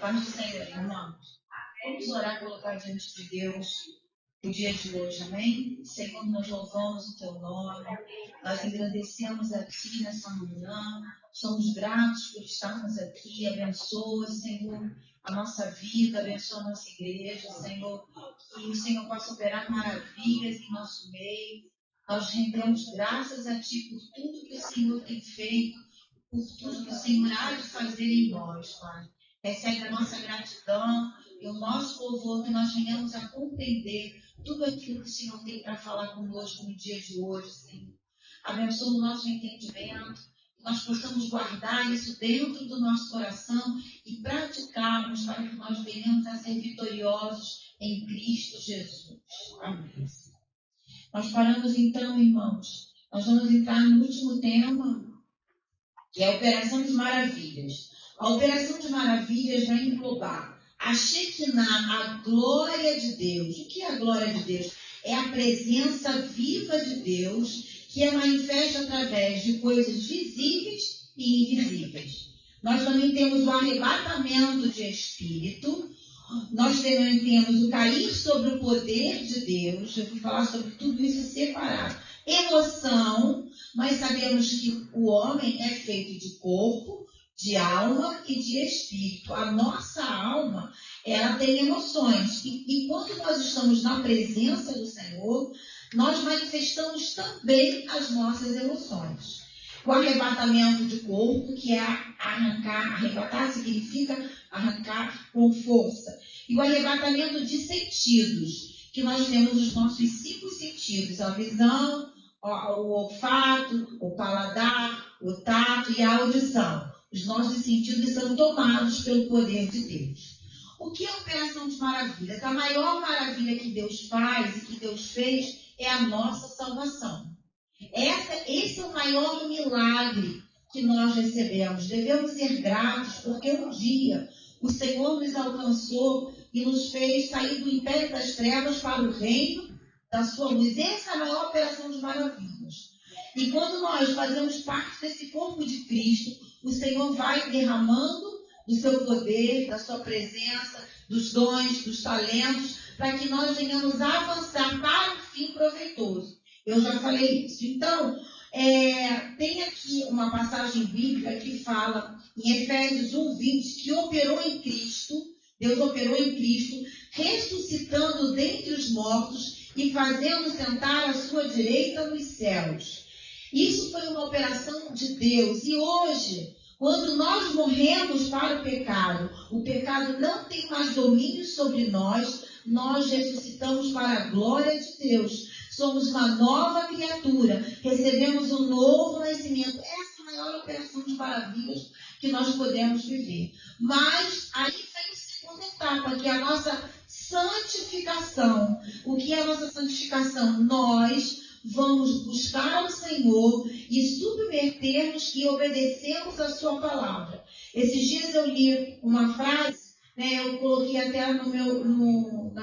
Paz do Senhor, irmãos. Vamos orar e colocar diante de Deus o dia de hoje, amém? Senhor, nós louvamos o Teu nome, nós agradecemos a Ti nessa manhã, somos gratos por estarmos aqui, abençoa, Senhor, a nossa vida, abençoa a nossa igreja, Senhor, que o Senhor possa operar maravilhas em nosso meio. Nós rendemos graças a Ti por tudo que o Senhor tem feito, por tudo que o Senhor há de fazer em nós, Pai. Recebe a nossa gratidão e o nosso louvor, que nós venhamos a compreender tudo aquilo que o Senhor tem para falar conosco no dia de hoje, Senhor. Abençoa o nosso entendimento, que nós possamos guardar isso dentro do nosso coração e praticarmos para que nós venhamos a ser vitoriosos em Cristo Jesus. Amém. Nós paramos então, irmãos. Nós vamos entrar no último tema, que é a Operação de Maravilhas. A Operação de Maravilhas vai englobar a Shekinah, a glória de Deus. O que é a glória de Deus? É a presença viva de Deus, que é manifesta através de coisas visíveis e invisíveis. Nós também temos o arrebatamento de espírito. Nós também temos o cair sobre o poder de Deus. Eu vou falar sobre tudo isso separado. Emoção. Nós sabemos que o homem é feito de corpo, de alma e de espírito. A nossa alma, ela tem emoções. E quando nós estamos na presença do Senhor, nós manifestamos também as nossas emoções. O arrebatamento de corpo, que é arrancar, arrebatar significa arrancar com força. E o arrebatamento de sentidos, que nós temos os nossos 5 sentidos, a visão, o olfato, o paladar, o tato e a audição. Os nossos sentidos são tomados pelo poder de Deus. O que é a Operação de Maravilhas? A maior maravilha que Deus faz e que Deus fez é a nossa salvação. Esse é o maior milagre que nós recebemos. Devemos ser gratos, porque um dia o Senhor nos alcançou e nos fez sair do império das trevas para o reino da sua luz. Essa é a maior operação de maravilhas. E quando nós fazemos parte desse corpo de Cristo, o Senhor vai derramando do seu poder, da sua presença, dos dons, dos talentos, para que nós venhamos a avançar para um fim proveitoso. Eu já falei isso. Então, tem aqui uma passagem bíblica que fala em Efésios 1:20, que operou em Cristo, Deus operou em Cristo, ressuscitando dentre os mortos e fazendo sentar à sua direita nos céus. Isso foi uma operação de Deus. E hoje, quando nós morremos para o pecado não tem mais domínio sobre nós, nós ressuscitamos para a glória de Deus. Somos uma nova criatura, recebemos um novo nascimento. Essa é a maior operação de maravilhas que nós podemos viver. Mas aí vem a segunda etapa, que é a nossa santificação. O que é a nossa santificação? Nós vamos buscar o Senhor e submetermos e obedecermos a sua palavra. Esses dias eu li uma frase, eu coloquei até nas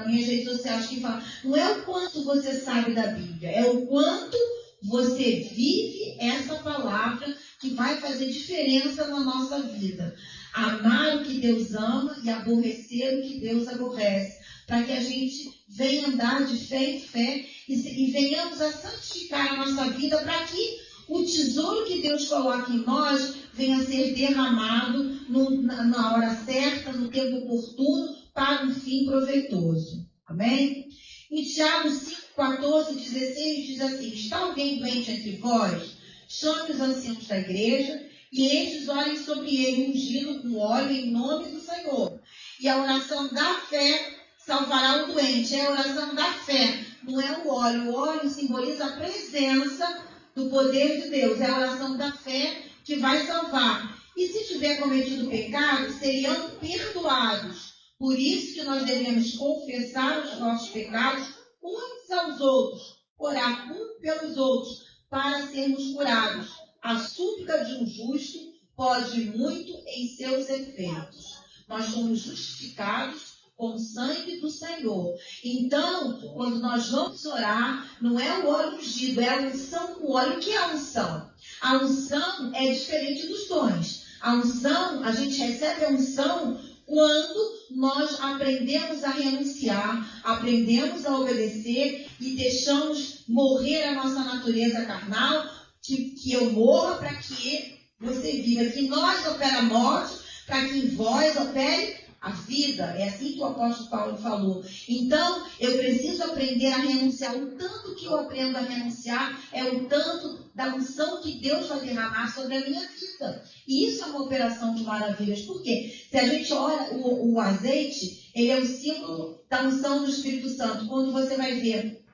minhas redes sociais, que fala: não é o quanto você sabe da Bíblia, é o quanto você vive essa palavra que vai fazer diferença na nossa vida. Amar o que Deus ama e aborrecer o que Deus aborrece, para que a gente venha andar de fé em fé e venhamos a santificar a nossa vida, para que o tesouro que Deus coloca em nós venha a ser derramado na hora certa, no tempo oportuno, para um fim proveitoso. Amém? Em Tiago 5:14-16 diz assim: está alguém doente entre vós? Chame os anciãos da igreja e estes orem sobre ele, ungindo com óleo em nome do Senhor. E a oração da fé salvará o doente. É a oração da fé, não é o óleo. O óleo simboliza a presença do poder de Deus. É a oração da fé que vai salvar. E se tiver cometido pecado, seriam perdoados. Por isso que nós devemos confessar os nossos pecados uns aos outros, orar uns pelos outros, para sermos curados. A súplica de um justo pode muito em seus efeitos. Nós somos justificados com o sangue do Senhor. Então, quando nós vamos orar, não é o óleo ungido, é a unção com óleo. O que é a unção? A unção é diferente dos dons. A unção, a gente recebe a unção quando nós aprendemos a renunciar, aprendemos a obedecer e deixamos morrer a nossa natureza carnal, que eu morra para que você viva, que em nós opera a morte, para que em vós opere a vida. É assim que o apóstolo Paulo falou. Então, eu preciso aprender a renunciar. O tanto que eu aprendo a renunciar é o tanto da unção que Deus vai derramar sobre a minha vida. E isso é uma operação de maravilhas. Por quê? Se a gente olha o azeite, ele é o símbolo da unção do Espírito Santo. Quando você vai ver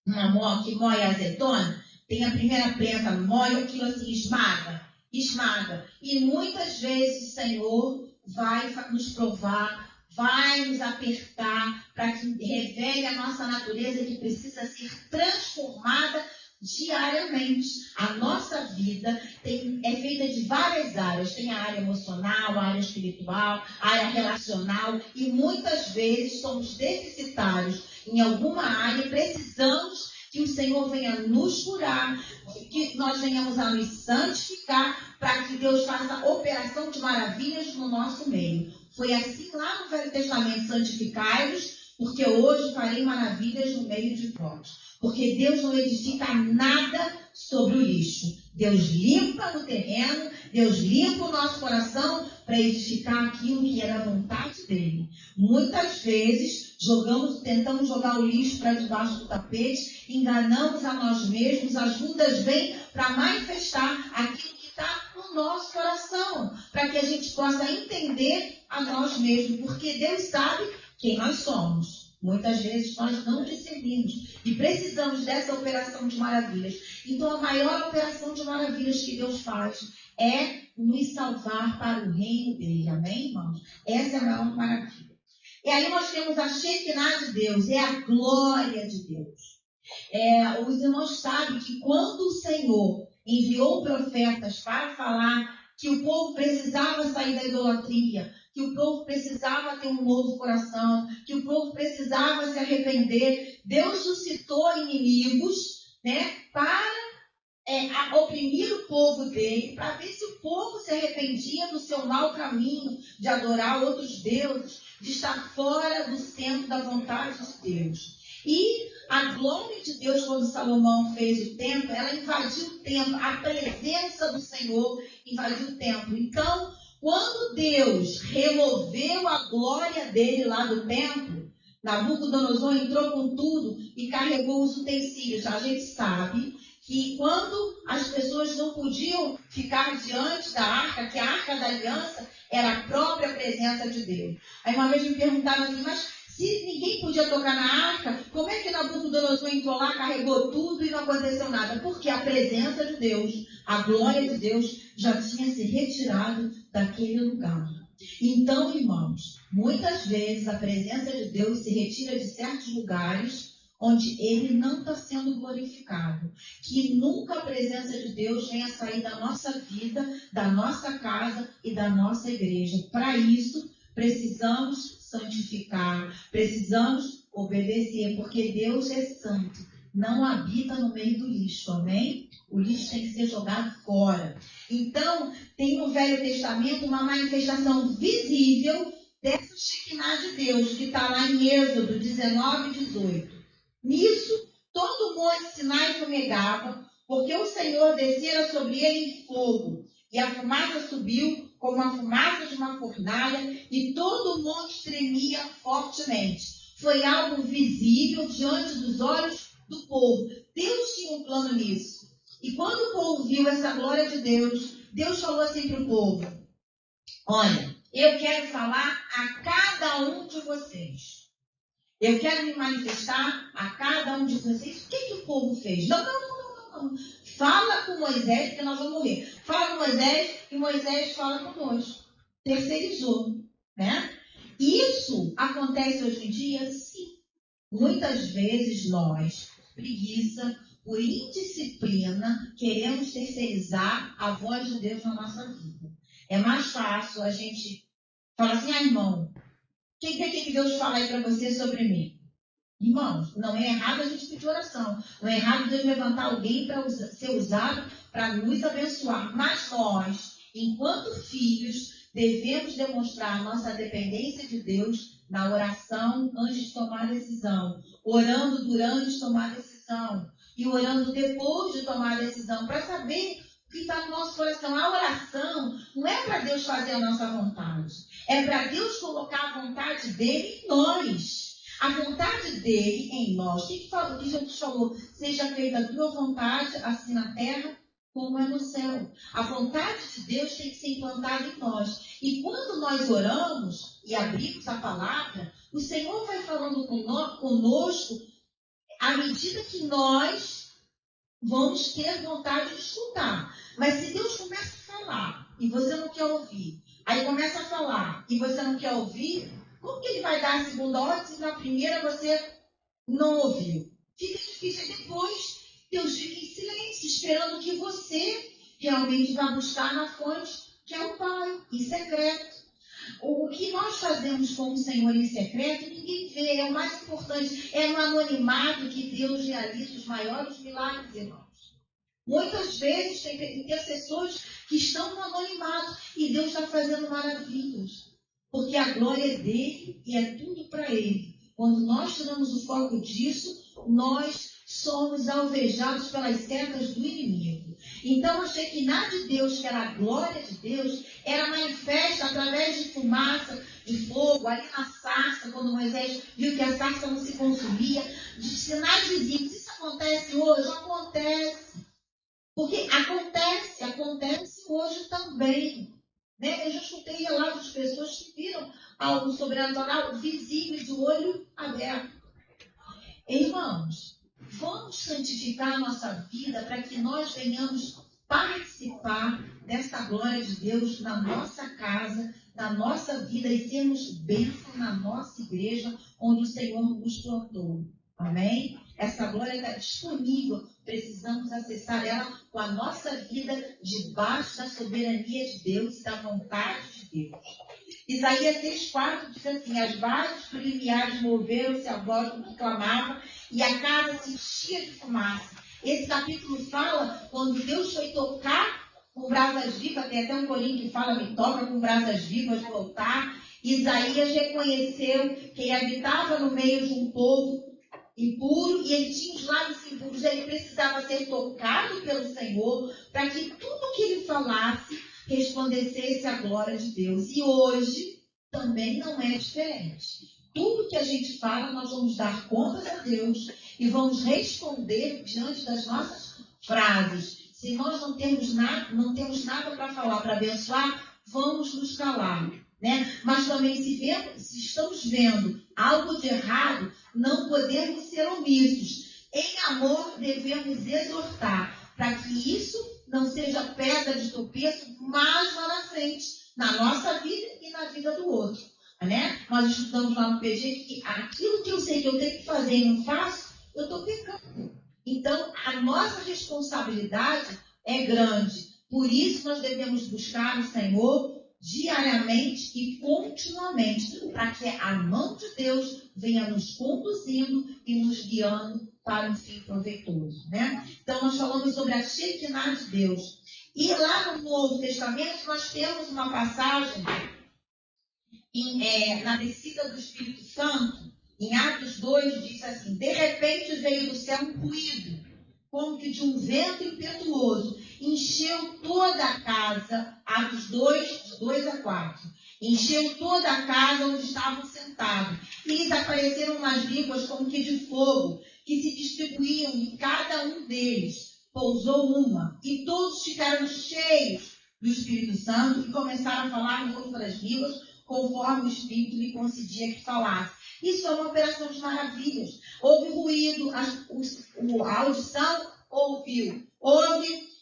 uma mó que moe azeitona, tem a primeira prensa, moe aquilo assim, esmaga. E muitas vezes o Senhor vai nos provar, vai nos apertar para que revele a nossa natureza que precisa ser transformada diariamente. A nossa vida é feita de várias áreas. Tem a área emocional, a área espiritual, a área relacional, e muitas vezes somos deficitários em alguma área. Precisamos que o Senhor venha nos curar, que nós venhamos a nos santificar, para que Deus faça operação de maravilhas no nosso meio. Foi assim lá no Velho Testamento: santificai-vos, porque hoje farei maravilhas no meio de vós. Porque Deus não edifica nada sobre o lixo. Deus limpa no terreno, Deus limpa o nosso coração para edificar aquilo que era a vontade dele. Muitas vezes tentamos jogar o lixo para debaixo do tapete, enganamos a nós mesmos. As lutas vêm para manifestar aquilo que está no nosso coração, para que a gente possa entender a nós mesmos, porque Deus sabe quem nós somos. Muitas vezes nós não discernimos e precisamos dessa operação de maravilhas. Então, a maior operação de maravilhas que Deus faz é nos salvar para o reino dele. Amém, irmãos? Essa é a maior maravilha. E aí nós temos a Shekinah de Deus, é a glória de Deus. Os irmãos sabem que quando o Senhor enviou profetas para falar que o povo precisava sair da idolatria, que o povo precisava ter um novo coração, que o povo precisava se arrepender, Deus suscitou inimigos, para oprimir o povo dele, para ver se o povo se arrependia do seu mau caminho de adorar outros deuses, de estar fora do centro da vontade de Deus. E a glória de Deus, quando Salomão fez o templo, ela invadiu o templo, a presença do Senhor invadiu o templo. Então, quando Deus removeu a glória dele lá do templo, Nabucodonosor entrou com tudo e carregou os utensílios. A gente sabe que quando as pessoas não podiam ficar diante da arca, que a arca da aliança era a própria presença de Deus. Aí uma vez me perguntaram assim, mas se ninguém podia tocar na arca, como é que Nabucodonosor entrou lá, carregou tudo e não aconteceu nada? Porque a presença de Deus, a glória de Deus já tinha se retirado daquele lugar. Então, irmãos, muitas vezes a presença de Deus se retira de certos lugares onde ele não está sendo glorificado. Que nunca a presença de Deus venha sair da nossa vida, da nossa casa e da nossa igreja. Para isso, precisamos santificar, precisamos obedecer, porque Deus é santo, não habita no meio do lixo, amém? O lixo tem que ser jogado fora. Então, tem no Velho Testamento uma manifestação visível dessa Shekinah de Deus, que está lá em Êxodo 19 e 18. Nisso, todo o monte Sinai fumegava, porque o Senhor descera sobre ele em fogo, e a fumaça subiu como a fumaça de uma fornalha, e todo o monte tremia fortemente. Foi algo visível diante dos olhos do povo. Deus tinha um plano nisso. E quando o povo viu essa glória de Deus, Deus falou assim para o povo: olha, eu quero falar a cada um de vocês. Eu quero me manifestar a cada um de vocês. O que o povo fez? Não. Fala com Moisés, porque nós vamos morrer. Fala com Moisés e Moisés fala conosco. Terceirizou, né? Isso acontece hoje em dia? Sim. Muitas vezes nós, por preguiça, por indisciplina, queremos terceirizar a voz de Deus na nossa vida. É mais fácil a gente falar assim: irmão, o que Deus fala aí para você sobre mim? Irmãos, não é errado a gente pedir oração. Não é errado Deus levantar alguém para ser usado para nos abençoar. Mas nós, enquanto filhos, devemos demonstrar nossa dependência de Deus na oração antes de tomar decisão, orando durante de tomar decisão e orando depois de tomar decisão, para saber o que está no nosso coração. A oração não é para Deus fazer a nossa vontade, é para Deus colocar a vontade dele em nós. A vontade dele em nós. O que Jesus falou? Seja feita a tua vontade, assim na terra como é no céu. A vontade de Deus tem que ser implantada em nós. E quando nós oramos e abrimos a palavra, o Senhor vai falando conosco à medida que nós vamos ter vontade de escutar. Mas se Deus começa a falar e você não quer ouvir, aí começa a falar e você não quer ouvir, como que ele vai dar a segunda ordem se na primeira você não ouviu? Fica difícil. E depois Deus fica em silêncio, esperando que você realmente vá buscar na fonte, que é o Pai, em secreto. O que nós fazemos com o Senhor em secreto, ninguém vê. É o mais importante. É no anonimato que Deus realiza os maiores milagres, irmãos. Muitas vezes tem intercessores que estão no anonimato e Deus está fazendo maravilhas. Porque a glória é dele e é tudo para ele. Quando nós tiramos o foco disso, nós somos alvejados pelas setas do inimigo. Então, a Shekinah de Deus, que era a glória de Deus, era manifesta através de fumaça, de fogo, ali na sarça, quando Moisés viu que a sarça não se consumia, de sinais visíveis. Isso acontece hoje? Acontece. Porque acontece hoje também. Né? Eu já escutei relatos de pessoas que viram algo sobrenatural visível de olho aberto. Irmãos, vamos santificar a nossa vida para que nós venhamos participar dessa glória de Deus na nossa casa, na nossa vida e sermos bênção na nossa igreja onde o Senhor nos plantou. Amém? Essa glória está disponível. Precisamos acessar ela com a nossa vida debaixo da soberania de Deus e da vontade de Deus. Isaías 6,4 diz assim: as bases preliminares moveram-se a voz do que clamava e a casa se enchia de fumaça. Esse capítulo fala quando Deus foi tocar com brasas vivas, tem até um corinho que fala, me toca com brasas vivas no altar. Isaías reconheceu que ele habitava no meio de um povo impuro e ele tinha os lábios impuros, ele precisava ser tocado pelo Senhor para que tudo que ele falasse resplandecesse a glória de Deus. E hoje também não é diferente. Tudo que a gente fala, nós vamos dar contas a Deus e vamos responder diante das nossas frases. Se nós não temos nada para falar, para abençoar, vamos nos calar. Né? Mas também se estamos vendo algo de errado, não podemos ser omissos. Em amor, devemos exortar para que isso não seja pedra de tropeço mais lá na frente, na nossa vida e na vida do outro. Né? Nós estudamos lá no PG que aquilo que eu sei que eu tenho que fazer e não faço, eu estou pecando. Então, a nossa responsabilidade é grande. Por isso, nós devemos buscar o Senhor diariamente e continuamente, para que a mão de Deus venha nos conduzindo e nos guiando para um fim proveitoso. Né? Então, nós falamos sobre a Shekinah de Deus. E lá no Novo Testamento, nós temos uma passagem na descida do Espírito Santo. Em Atos 2, diz assim: de repente veio do céu um ruído, como que de um vento impetuoso, encheu toda a casa. Atos 2, de 2 a 4. Encheu toda a casa onde estavam sentados. E lhes apareceram umas línguas como que de fogo, que se distribuíam em cada um deles. Pousou uma, e todos ficaram cheios do Espírito Santo e começaram a falar em outras línguas, conforme o Espírito lhe concedia que falasse. Isso é uma operação de maravilhas. Houve ruído, a audição ouviu. Houve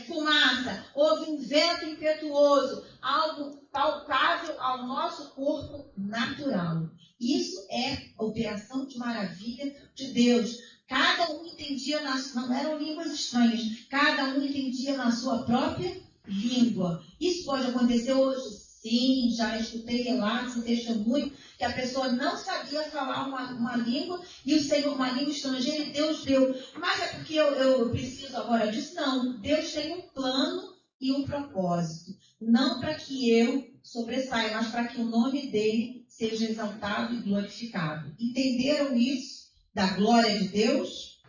fumaça, houve um vento impetuoso, algo palpável ao nosso corpo natural. Isso é a operação de maravilha de Deus. Cada um entendia, não eram línguas estranhas, cada um entendia na sua própria língua. Isso pode acontecer hoje? Sim, já escutei relatos e testemunho que a pessoa não sabia falar uma língua e o Senhor, uma língua estrangeira, e Deus deu. Mas é porque eu preciso agora disso? Não, Deus tem um plano e um propósito. não para que eu sobressaia, mas para que o nome dele seja exaltado e glorificado. Entenderam isso da glória de Deus?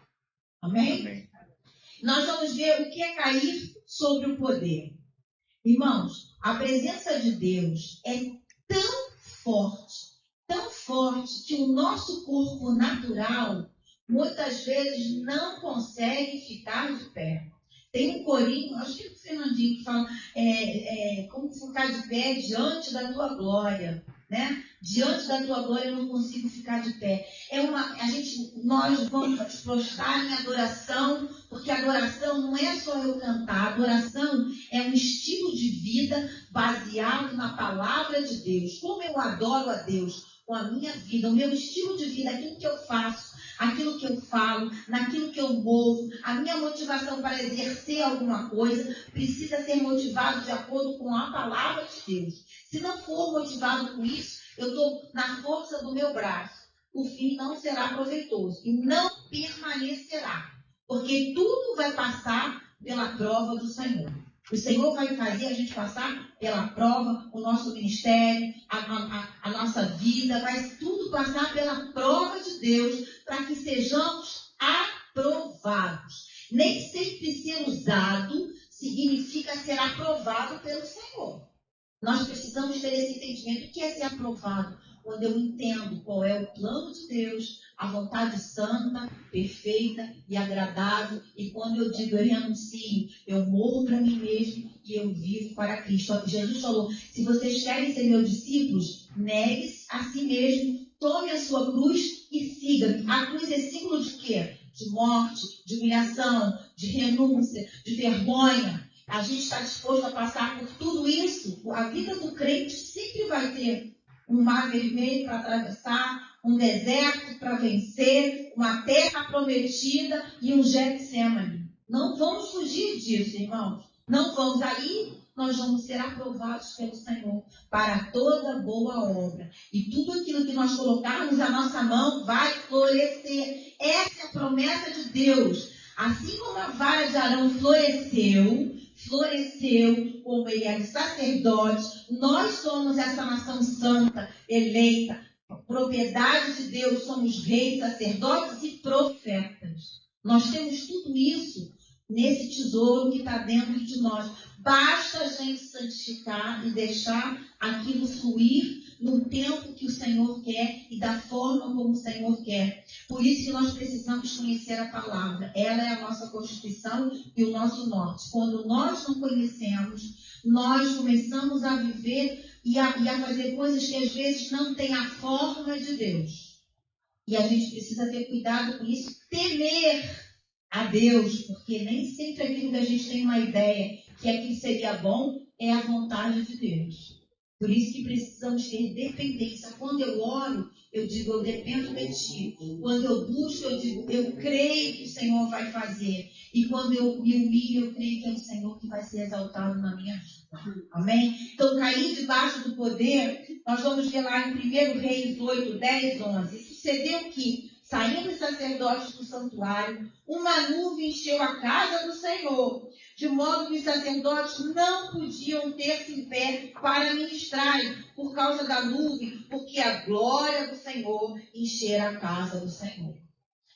Amém? Amém. Nós vamos ver o que é cair sobre o poder. Irmãos, a presença de Deus é tão forte, que o nosso corpo natural muitas vezes não consegue ficar de pé. Tem um corinho, acho que é o Fernandinho, que fala como ficar de pé diante da tua glória, né? Diante da tua glória eu não consigo ficar de pé. Nós vamos nos prostrar em adoração, porque adoração não é só eu cantar, adoração é um estilo de vida baseado na palavra de Deus. Como eu adoro a Deus com a minha vida, o meu estilo de vida, aquilo que eu faço, aquilo que eu falo, naquilo que eu movo, a minha motivação para exercer alguma coisa precisa ser motivado de acordo com a palavra de Deus. Se não for motivado com isso, eu estou na força do meu braço. O fim não será proveitoso e não permanecerá, porque tudo vai passar pela prova do Senhor. O Senhor vai fazer a gente passar pela prova, o nosso ministério, a nossa vida, vai tudo passar pela prova de Deus para que sejamos aprovados. Nem sempre ser usado significa ser aprovado pelo Senhor. Nós precisamos ter esse entendimento. O que é ser aprovado? Quando eu entendo qual é o plano de Deus, a vontade santa, perfeita e agradável. E quando eu digo eu renuncio, eu morro para mim mesmo e eu vivo para Cristo. Jesus falou, se vocês querem ser meus discípulos, negue-se a si mesmo, tome a sua cruz e siga-me. A cruz é símbolo de quê? De morte, de humilhação, de renúncia, de vergonha. A gente está disposto a passar por tudo isso. A vida do crente sempre vai ter um mar vermelho para atravessar, um deserto para vencer, uma terra prometida e um Getsemane. Não vamos fugir disso, irmãos. Não vamos. Aí nós vamos ser aprovados pelo Senhor para toda boa obra. E tudo aquilo que nós colocarmos na nossa mão vai florescer. Essa é a promessa de Deus. Assim como a vara de Arão floresceu como ele era sacerdote, nós somos essa nação santa, eleita, propriedade de Deus, somos reis, sacerdotes e profetas. Nós temos tudo isso nesse tesouro que está dentro de nós. Basta a gente santificar e deixar aquilo fluir no tempo que o Senhor quer e da forma como o Senhor quer. Por isso que nós precisamos conhecer a palavra. Ela é a nossa Constituição e o nosso norte. Quando nós não conhecemos, nós começamos a viver e a fazer coisas que às vezes não têm a forma de Deus. E a gente precisa ter cuidado com isso, temer a Deus, porque nem sempre aquilo que a gente tem uma ideia que aquilo seria bom é a vontade de Deus. Por isso que precisamos ter dependência. Quando eu oro, eu digo, eu dependo de ti. Quando eu busco, eu digo, eu creio que o Senhor vai fazer. E quando eu me humilho, eu creio que é o Senhor que vai ser exaltado na minha vida. Amém? Então, cair debaixo do poder, nós vamos ver lá em 1 Reis 8, 10, 11. Sucedeu que, saindo os sacerdotes do santuário, uma nuvem encheu a casa do Senhor, de modo que os sacerdotes não podiam ter-se em pé para ministrarem por causa da nuvem, porque a glória do Senhor enchera a casa do Senhor.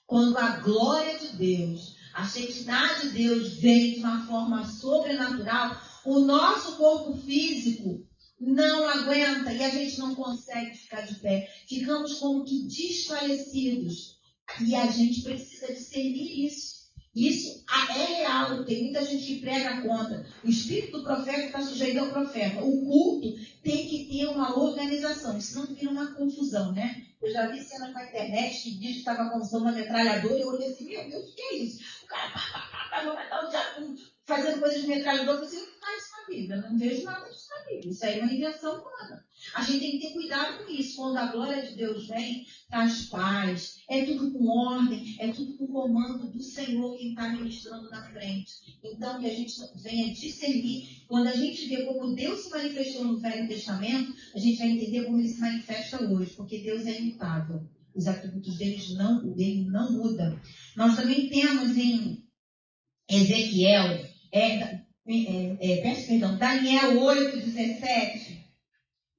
Quando a glória de Deus, a Shekinah de Deus vem de uma forma sobrenatural, o nosso corpo físico não aguenta e a gente não consegue ficar de pé. Ficamos como que desfalecidos. E a gente precisa discernir isso. Isso é real. Tem muita gente que prega contra. O espírito do profeta está sujeito ao profeta. O culto tem que ter uma organização. Senão vira uma confusão, né? Eu já vi cena com a internet que diz que estava com uma metralhadora e eu olhei assim, meu Deus, o que é isso? O cara fazendo coisas de metralhadora. Eu falei assim, não faz isso na Bíblia. Não vejo nada disso na Bíblia. Isso aí é uma invenção humana. A gente tem que ter cuidado com isso. Quando a glória de Deus vem, traz paz. É tudo com ordem. É tudo com o comando do Senhor quem está ministrando na frente. Então, que a gente venha discernir. Quando a gente vê como Deus se manifestou no Velho Testamento, a gente vai entender como ele se manifesta hoje. Porque Deus é imutável. Os atributos dele não mudam. Nós também temos em Ezequiel, Daniel 8:17,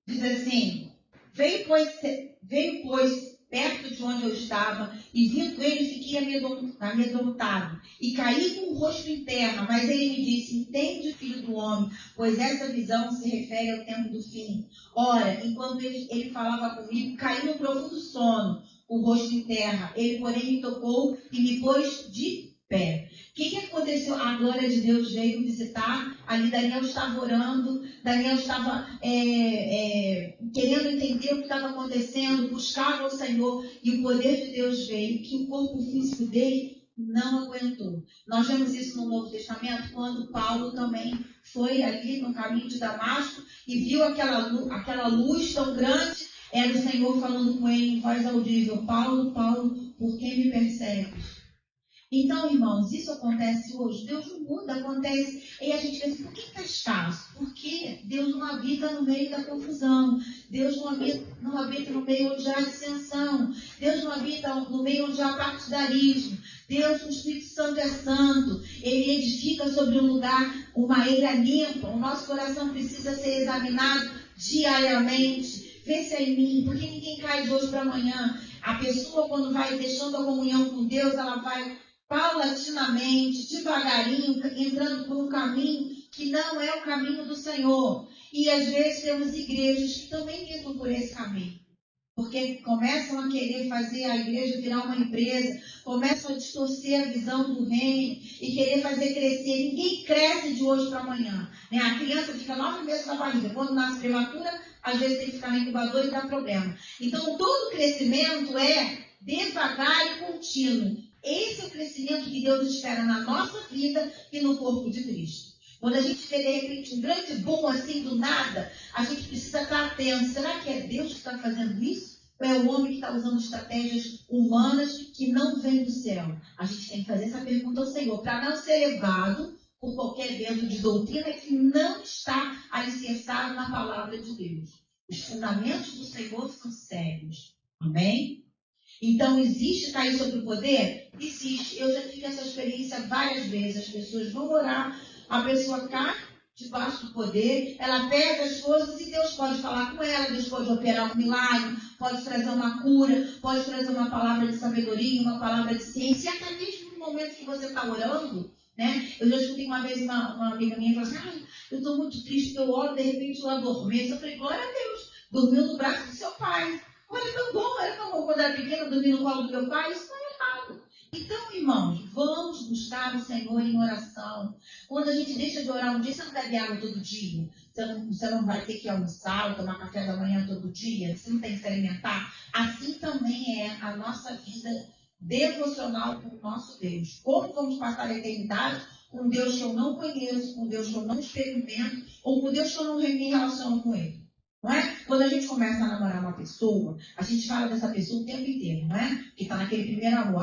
diz assim: veio, pois, perto de onde eu estava, e vindo ele, fiquei amedrontado, e caí com o rosto em terra. Mas ele me disse: entende, filho do homem, pois essa visão se refere ao tempo do fim. Ora, enquanto ele falava comigo, caí num profundo sono, com o rosto em terra. Ele, porém, me tocou e me pôs de pé. O que aconteceu? A glória de Deus veio visitar. Ali Daniel estava orando, Daniel estava querendo entender o que estava acontecendo, buscava o Senhor, e o poder de Deus veio, que o corpo físico dele não aguentou. Nós vemos isso no Novo Testamento, quando Paulo também foi ali no caminho de Damasco e viu aquela luz tão grande. Era o Senhor falando com ele em voz audível: Paulo, Paulo, por que me persegues? Então, irmãos, isso acontece hoje. Deus não muda, acontece. E a gente pensa: por que está escasso? Porque Deus não habita no meio da confusão. Deus não habita no meio onde há dissensão. Deus não habita no meio onde há partidarismo. Deus, o Espírito Santo é santo. Ele edifica sobre um lugar uma ilha limpa. O nosso coração precisa ser examinado diariamente. Vê se é em mim, porque ninguém cai de hoje para amanhã. A pessoa, quando vai deixando a comunhão com Deus, ela vai paulatinamente, devagarinho, entrando por um caminho que não é o caminho do Senhor. E às vezes temos igrejas que também entram por esse caminho, porque começam a querer fazer a igreja virar uma empresa, começam a distorcer a visão do reino e querer fazer crescer. Ninguém cresce de hoje para amanhã, né? A criança fica 9 meses na barriga. Quando nasce prematura, às vezes tem que ficar na incubadora e dá problema. Então, todo crescimento é devagar e contínuo. Esse é o crescimento que Deus espera na nossa vida e no corpo de Cristo. Quando a gente vê, de repente, um grande boom assim do nada, a gente precisa estar atento. Será que é Deus que está fazendo isso? Ou é o homem que está usando estratégias humanas que não vêm do céu? A gente tem que fazer essa pergunta ao Senhor, para não ser levado por qualquer vento de doutrina que não está alicerçado na palavra de Deus. Os fundamentos do Senhor são sérios. Amém? Então, existe cair sobre o poder? Existe. Eu já tive essa experiência várias vezes. As pessoas vão orar, a pessoa cai debaixo do poder, ela perde as forças e Deus pode falar com ela, Deus pode operar um milagre, pode trazer uma cura, pode trazer uma palavra de sabedoria, uma palavra de ciência, e até mesmo no momento que você está orando, né? Eu já escutei uma vez uma amiga minha falar assim: eu estou muito triste, eu oro, de repente eu adormeço. Eu falei: glória a Deus, dormiu no braço do seu pai. Era tão bom, quando era pequena, dormir no colo do meu pai. Isso não é errado. Então, irmãos, vamos buscar o Senhor em oração. Quando a gente deixa de orar um dia, você não bebe água todo dia. Você não vai ter que almoçar ou tomar café da manhã todo dia. Você não tem que se alimentar. Assim também é a nossa vida devocional com o nosso Deus. Como vamos passar a eternidade com Deus que eu não conheço, com Deus que eu não experimento, ou com Deus que eu não me relaciono com Ele? Não é? Quando a gente começa a namorar uma pessoa, a gente fala dessa pessoa o tempo inteiro, não é? Que está naquele primeiro amor.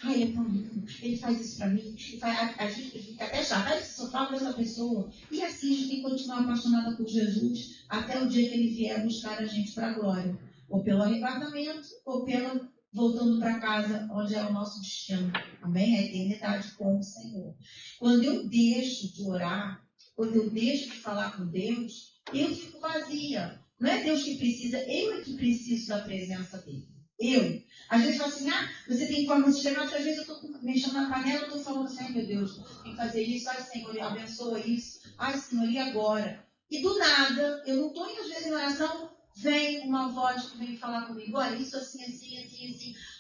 Ai, é tão lindo, ele faz isso para mim. A gente fica até chato. Ai, só fala dessa pessoa. E assim a gente tem que continuar apaixonada por Jesus até o dia que ele vier buscar a gente para a glória. Ou pelo arrebatamento, ou pelo voltando para casa, onde é o nosso destino. Amém? A eternidade com o Senhor. Quando eu deixo de orar, quando eu deixo de falar com Deus, eu fico vazia. Não é Deus que precisa, eu é que preciso da presença dele. Eu. Às vezes fala assim: você tem forma sistemática. Às vezes eu estou mexendo na panela, eu estou falando assim: ai meu Deus, tem que fazer isso. Ai Senhor, abençoa isso. Ai Senhor, e agora? E do nada, eu não estou às vezes em oração, vem uma voz que vem falar comigo: olha, isso assim.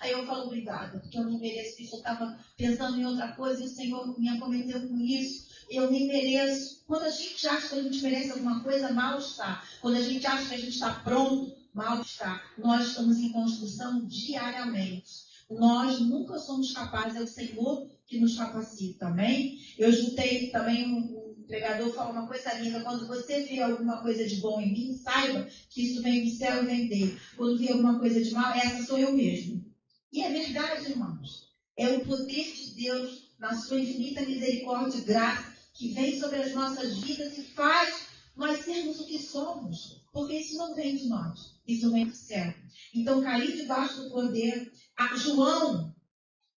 Aí eu falo: obrigada, porque eu não mereço isso. Eu estava pensando em outra coisa e o Senhor me acometeu com isso. Eu nem mereço. Quando a gente acha que a gente merece alguma coisa, mal está. Quando a gente acha que a gente está pronto, mal está. Nós estamos em construção diariamente. Nós nunca somos capazes, é o Senhor que nos capacita, amém? Eu escutei também um pregador falar uma coisa linda: quando você vê alguma coisa de bom em mim, saiba que isso vem do céu e vem dele. Quando vê alguma coisa de mal, essa sou eu mesmo. E é verdade, irmãos. É o poder de Deus, na sua infinita misericórdia e graça, que vem sobre as nossas vidas e faz nós sermos o que somos. Porque isso não vem de nós, isso vem do céu. Então, cair debaixo do poder. João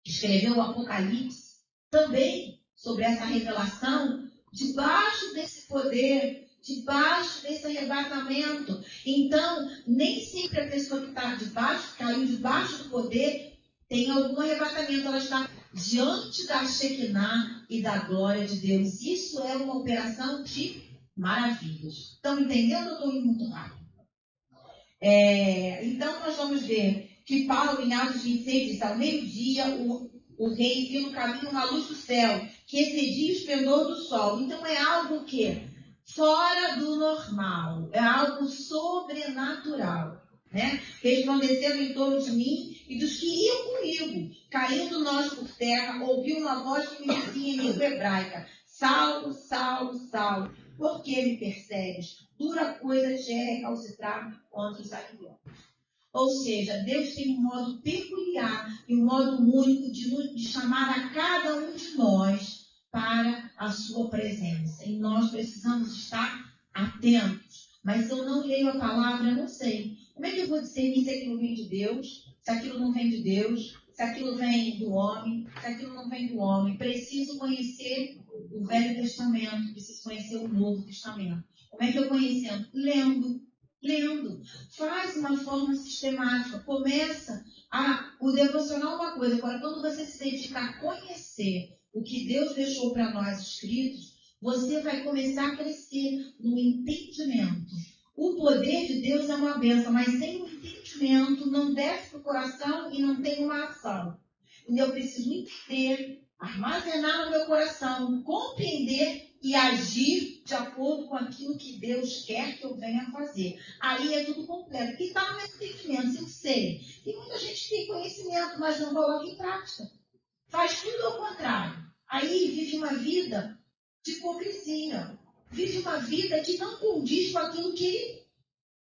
escreveu o Apocalipse também sobre essa revelação debaixo desse poder, debaixo desse arrebatamento. Então, nem sempre a pessoa que está debaixo, caiu debaixo do poder, tem algum arrebatamento. Ela está diante da Shekinah e da glória de Deus. Isso é uma operação de maravilhas. Estão entendendo ou estou indo muito rápido? Então, nós vamos ver que Paulo, em Atos 26, diz: ao meio-dia, o rei viu no caminho uma luz do céu, que excedia o esplendor do sol. Então, é algo que fora do normal, é algo sobrenatural, né? Resplandecendo em torno de mim e dos que iam comigo. Caindo nós por terra, ouvi uma voz que me dizia em língua hebraica: Saulo, Saulo, Saulo, por que me persegues? Dura coisa te é recalcitrar contra os aguilhões. Ou seja, Deus tem um modo peculiar e um modo único de chamar a cada um de nós para a sua presença. E nós precisamos estar atentos. Mas se eu não leio a palavra, eu não sei. Como é que eu vou discernir se aquilo vem de Deus, se aquilo não vem de Deus, se aquilo vem do homem, se aquilo não vem do homem? Preciso conhecer o Velho Testamento, preciso conhecer o Novo Testamento. Como é que eu conhecendo? Lendo. Faz uma forma sistemática. Começa o devocional uma coisa. Agora, quando você se dedica a conhecer o que Deus deixou para nós escritos, você vai começar a crescer no entendimento. O poder de Deus é uma bênção, mas sem o entendimento não desce para o coração e não tem uma ação. E eu preciso entender, armazenar no meu coração, compreender e agir de acordo com aquilo que Deus quer que eu venha a fazer. Aí é tudo completo. E está no meu entendimento, eu sei. Tem muita gente que tem conhecimento, mas não coloca em prática. Faz tudo ao contrário. Aí vive uma vida de hipocrisia. Vive uma vida que não condiz com aquilo que ele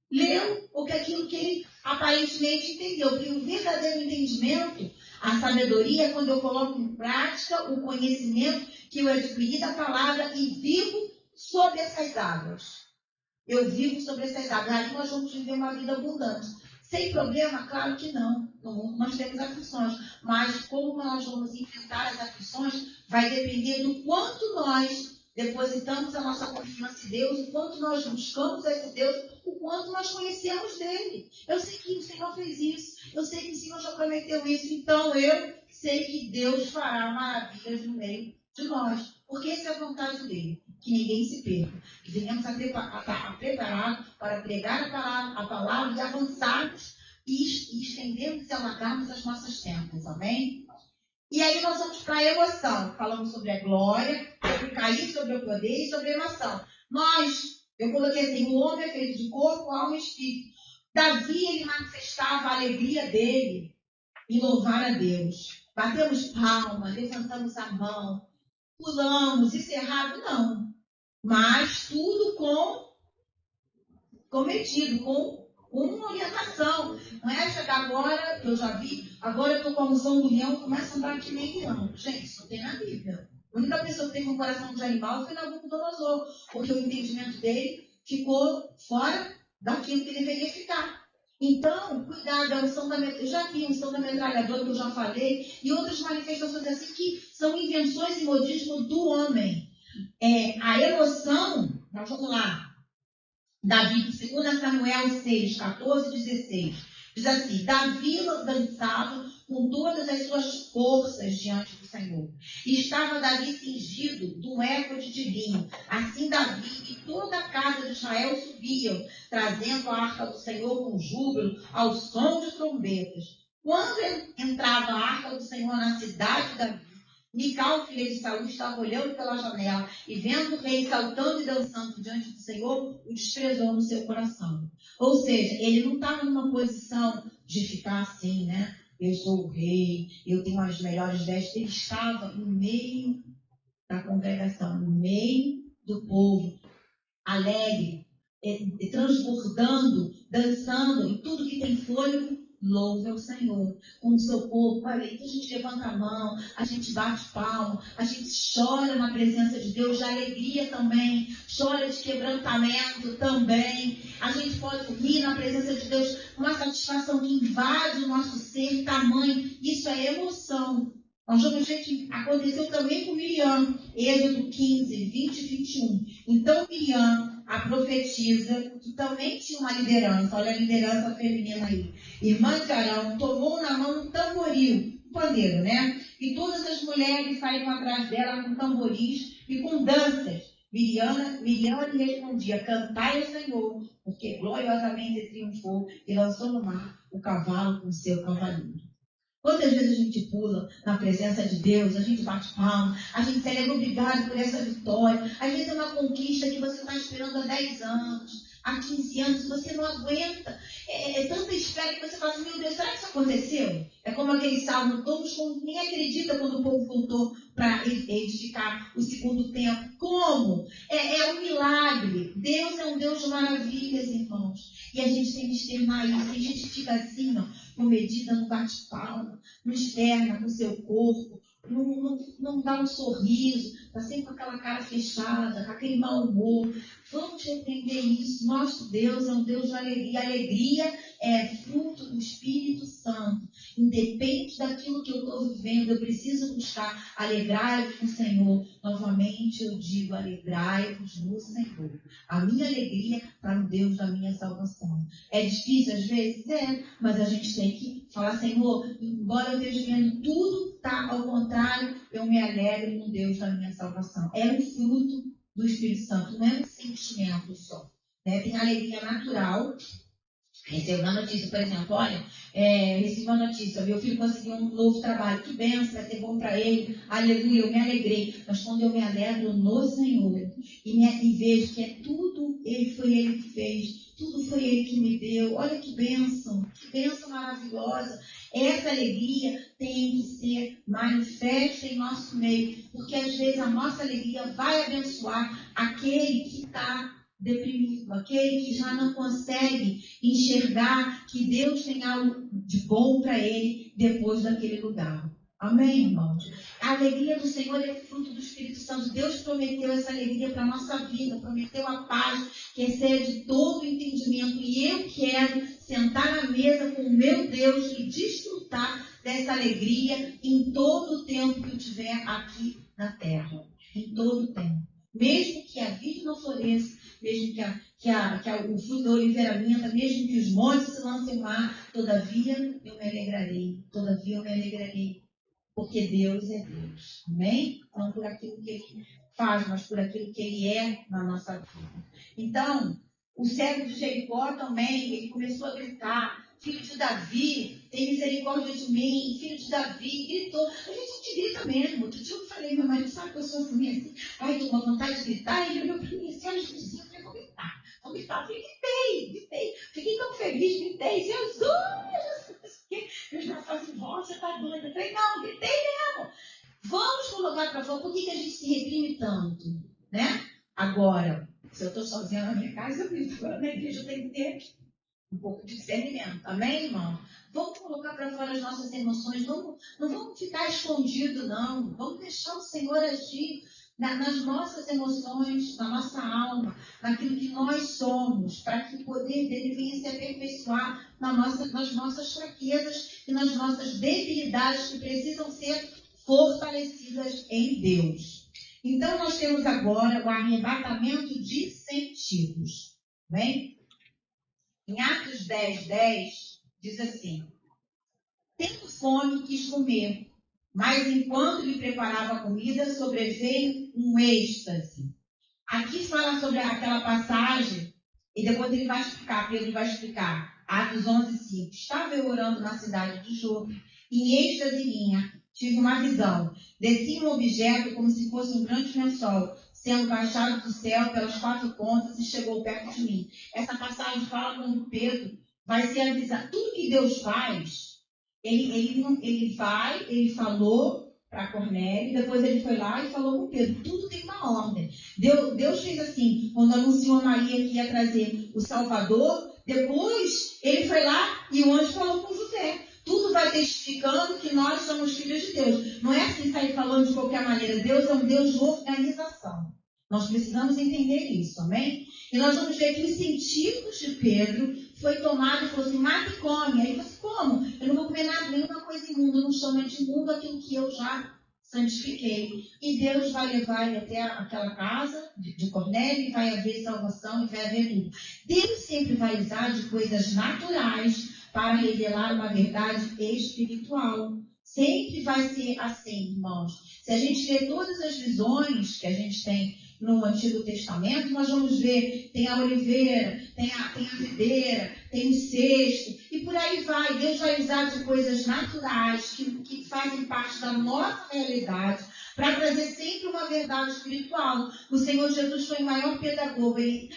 leu ou com aquilo que ele aparentemente entendeu. Porque o verdadeiro entendimento, a sabedoria, é quando eu coloco em prática o conhecimento que eu adquiri da palavra e vivo sobre essas águas. Eu vivo sobre essas águas. Aí nós vamos viver uma vida abundante. Sem problema? Claro que não. No mundo nós temos aflições. Mas como nós vamos enfrentar as aflições vai depender do quanto nós depositamos a nossa confiança em Deus, o quanto nós buscamos esse Deus, o quanto nós conhecemos dele. Eu sei que o Senhor fez isso. Eu sei que o Senhor já prometeu isso. Então eu sei que Deus fará maravilhas no meio de nós. Porque essa é a vontade dele. Que ninguém se perca. Que venhamos a preparar para pregar a palavra e avançarmos e estendermos e alargarmos as nossas tendas. Amém? E aí nós vamos para a emoção. Falamos sobre a glória, sobre cair, sobre o poder e sobre a emoção. Eu coloquei assim, o homem é feito de corpo, alma e espírito. Davi, ele manifestava a alegria dele em louvar a Deus. Batemos palma, levantamos a mão, pulamos, isso é errado? Não. Mas tudo cometido, com uma orientação. Não é chegar agora, que eu já vi, agora eu estou com a unção do leão e começo a andar que nem leão. Gente, isso não tem na Bíblia. A única pessoa que teve um coração de animal foi Nabucodonosor, porque o entendimento dele ficou fora daquilo que deveria ficar. Então, cuidado, a unção da metralhadora, eu já vi a unção da metralhadora, que eu já falei, e outras manifestações assim que são invenções e modismo do homem. A emoção, nós vamos lá. Davi, 2 Samuel 6, 14 e 16. Diz assim: Davi dançava com todas as suas forças diante do Senhor. E estava Davi cingido de um éfode de vinho. Assim Davi e toda a casa de Israel subiam, trazendo a arca do Senhor com júbilo, ao som de trombetas. Quando entrava a arca do Senhor na cidade de Davi, Mical, filha de Saul, estava olhando pela janela e vendo o rei saltando e dançando diante do Senhor, o desprezou no seu coração. Ou seja, ele não estava numa posição de ficar assim, né? Eu sou o rei, eu tenho as melhores vestes. Ele estava no meio da congregação, no meio do povo, alegre, transbordando, dançando, e tudo que tem fôlego, louve ao Senhor com o seu corpo. Olha, então a gente levanta a mão, a gente bate palma, a gente chora na presença de Deus, de alegria também, chora de quebrantamento também. A gente pode rir na presença de Deus, uma satisfação que invade o nosso ser, tamanho. Isso é emoção. Nós vamos ver que aconteceu também com Miriam, Êxodo 15, 20 e 21. Então Miriam, a profetisa, que também tinha uma liderança, olha a liderança feminina aí, irmã de Arão, tomou na mão um tamboril, um pandeiro, né? E todas as mulheres saíram atrás dela com tamboris e com danças. Miriam lhe respondia: cantai ao Senhor, porque gloriosamente triunfou e lançou no mar o cavalo com seu cavalinho. Quantas vezes a gente pula na presença de Deus, a gente bate palma, a gente celebra obrigado por essa vitória. Às vezes é uma conquista que você está esperando há 10 anos, há 15 anos, você não aguenta. É tanta espera que você fala assim: meu Deus, será que isso aconteceu? É como aquele salmo, todos nem acreditam quando o povo voltou para edificar o segundo templo. Como? É um milagre. Deus é um Deus de maravilhas, irmãos. E a gente tem que externar isso. Tem gente que fica assim, ó, não medita, não bate palma, não externa com o seu corpo, não dá um sorriso, está sempre com aquela cara fechada, com aquele mau humor. Vamos repreender isso. Nosso Deus é um Deus de alegria. A alegria é fruto do Espírito Santo. Independente daquilo que eu estou vivendo, eu preciso buscar. Alegrai-vos no Senhor. Novamente eu digo: alegrai-vos no Senhor. A minha alegria está no Deus da minha salvação. É difícil às vezes? É, mas a gente tem que falar: Senhor, embora eu esteja vendo tudo está ao contrário, eu me alegro no Deus da minha salvação. É um fruto do Espírito Santo, não é um sentimento só. Né? Tem alegria natural. Recebeu uma notícia, por exemplo, olha, recebi uma notícia, meu filho conseguiu um novo trabalho, que benção, vai ser bom para ele, aleluia, eu me alegrei. Mas quando eu me alegro no Senhor e vejo que foi ele que fez, tudo foi ele que me deu, olha que bênção maravilhosa. Essa alegria tem que ser manifesta em nosso meio, porque às vezes a nossa alegria vai abençoar aquele que está deprimido, aquele que já não consegue enxergar que Deus tem algo de bom para ele depois daquele lugar. Amém, irmãos? A alegria do Senhor é fruto do Espírito Santo. Deus prometeu essa alegria para a nossa vida, prometeu a paz que excede todo o entendimento. E eu quero sentar na mesa com o meu Deus e desfrutar dessa alegria em todo o tempo que eu estiver aqui na terra. Em todo o tempo. Mesmo que a vida não floresça, mesmo que o fruto da oliveira minta, mesmo que os montes se lancem no mar, todavia eu me alegrarei. Porque Deus é Deus. Amém? Não por aquilo que Ele faz, mas por aquilo que Ele é na nossa vida. Então, o cego de Jericó também, ele começou a gritar: filho de Davi, tem misericórdia de mim. Filho de Davi, gritou. A gente grita mesmo. Outro dia eu falei: meu marido, sabe que eu sou assim? Ai, tô com vontade de gritar. E ele olhou para mim assim: olha, Jesus, eu falei: vou gritar. Eu falei: gritei. Fiquei tão feliz, gritei: Jesus! Eu já falo assim: você tá doida? Eu falei: não, gritei mesmo. Vamos colocar para fora. Por que a gente se reprime tanto? Né? Agora, se eu estou sozinha na minha casa, eu grito. Agora na igreja eu tenho que ter um pouco de discernimento. Amém, irmão? Vamos colocar para fora as nossas emoções. Não vamos ficar escondidos, não. Vamos deixar o Senhor agir nas nossas emoções, na nossa alma, naquilo que nós somos, para que o poder dele venha se aperfeiçoar nas nossas fraquezas e nas nossas debilidades que precisam ser fortalecidas em Deus. Então, nós temos agora o arrebatamento de sentidos. Bem? Em Atos 10:10, diz assim: tendo fome, quis comer, mas enquanto lhe preparava a comida, sobreveio um êxtase. Aqui fala sobre aquela passagem, e depois ele vai explicar, Pedro vai explicar. Atos 11:5. Estava eu orando na cidade de Jope, em êxtase minha, tive uma visão. Descia um objeto como se fosse um grande lençol, sendo baixado do céu pelas 4 pontas e chegou perto de mim. Essa passagem fala quando Pedro vai ser avisado. Tudo que Deus faz, ele falou para Cornélio, depois ele foi lá e falou com Pedro. Tudo tem uma ordem. Deus fez assim, quando anunciou a Maria que ia trazer o Salvador, depois ele foi lá e o anjo falou com José. Tudo vai testificando que nós somos filhos de Deus. Não é assim sair falando de qualquer maneira. Deus é um Deus de organização. Nós precisamos entender isso, amém? E nós vamos ver que os sentidos de Pedro foi tomado e falou assim: mata e come. Aí ele falou assim: como? Eu não vou comer nada, nenhuma coisa mundo não chama de mundo aquilo que eu já santifiquei. E Deus vai levar ele até aquela casa de Cornélio e vai haver salvação e vai haver tudo. Deus sempre vai usar de coisas naturais para revelar uma verdade espiritual. Sempre vai ser assim, irmãos. Se a gente ler todas as visões que a gente tem no Antigo Testamento, nós vamos ver, tem a oliveira, tem a videira, tem o cesto, e por aí vai. Deus vai usar de coisas naturais que fazem parte da nossa realidade para trazer sempre uma verdade espiritual. O Senhor Jesus foi o maior pedagogo. Ele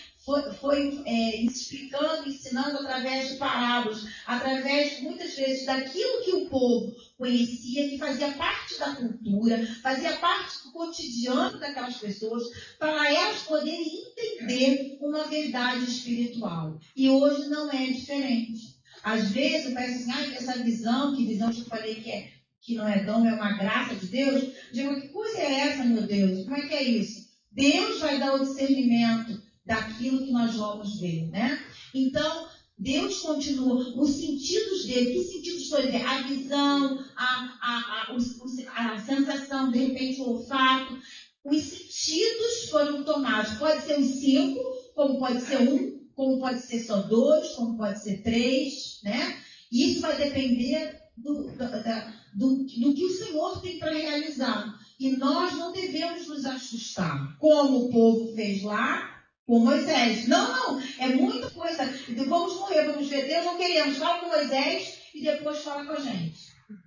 foi explicando, ensinando através de parábolas, através, muitas vezes, daquilo que o povo conhecia, que fazia parte da cultura, fazia parte do cotidiano daquelas pessoas, para elas poderem entender uma verdade espiritual. E hoje não é diferente. Às vezes eu penso assim, essa visão, que visão que eu falei que não é dom, é uma graça de Deus. Digo, que coisa é essa, meu Deus? Como é que é isso? Deus vai dar o discernimento daquilo que nós vamos ver, né? Então, Deus continua, os sentidos dele, que sentidos foram ele? A visão, a sensação, de repente o olfato, os sentidos foram tomados. Pode ser os 5, como pode ser 1, como pode ser só 2, como pode ser 3, né? E isso vai depender do que o Senhor tem para realizar. E nós não devemos nos assustar, como o povo fez lá com Moisés. Não, é muita coisa. Vamos morrer, vamos ver Deus, não queremos. Fala com Moisés e depois fala com a gente.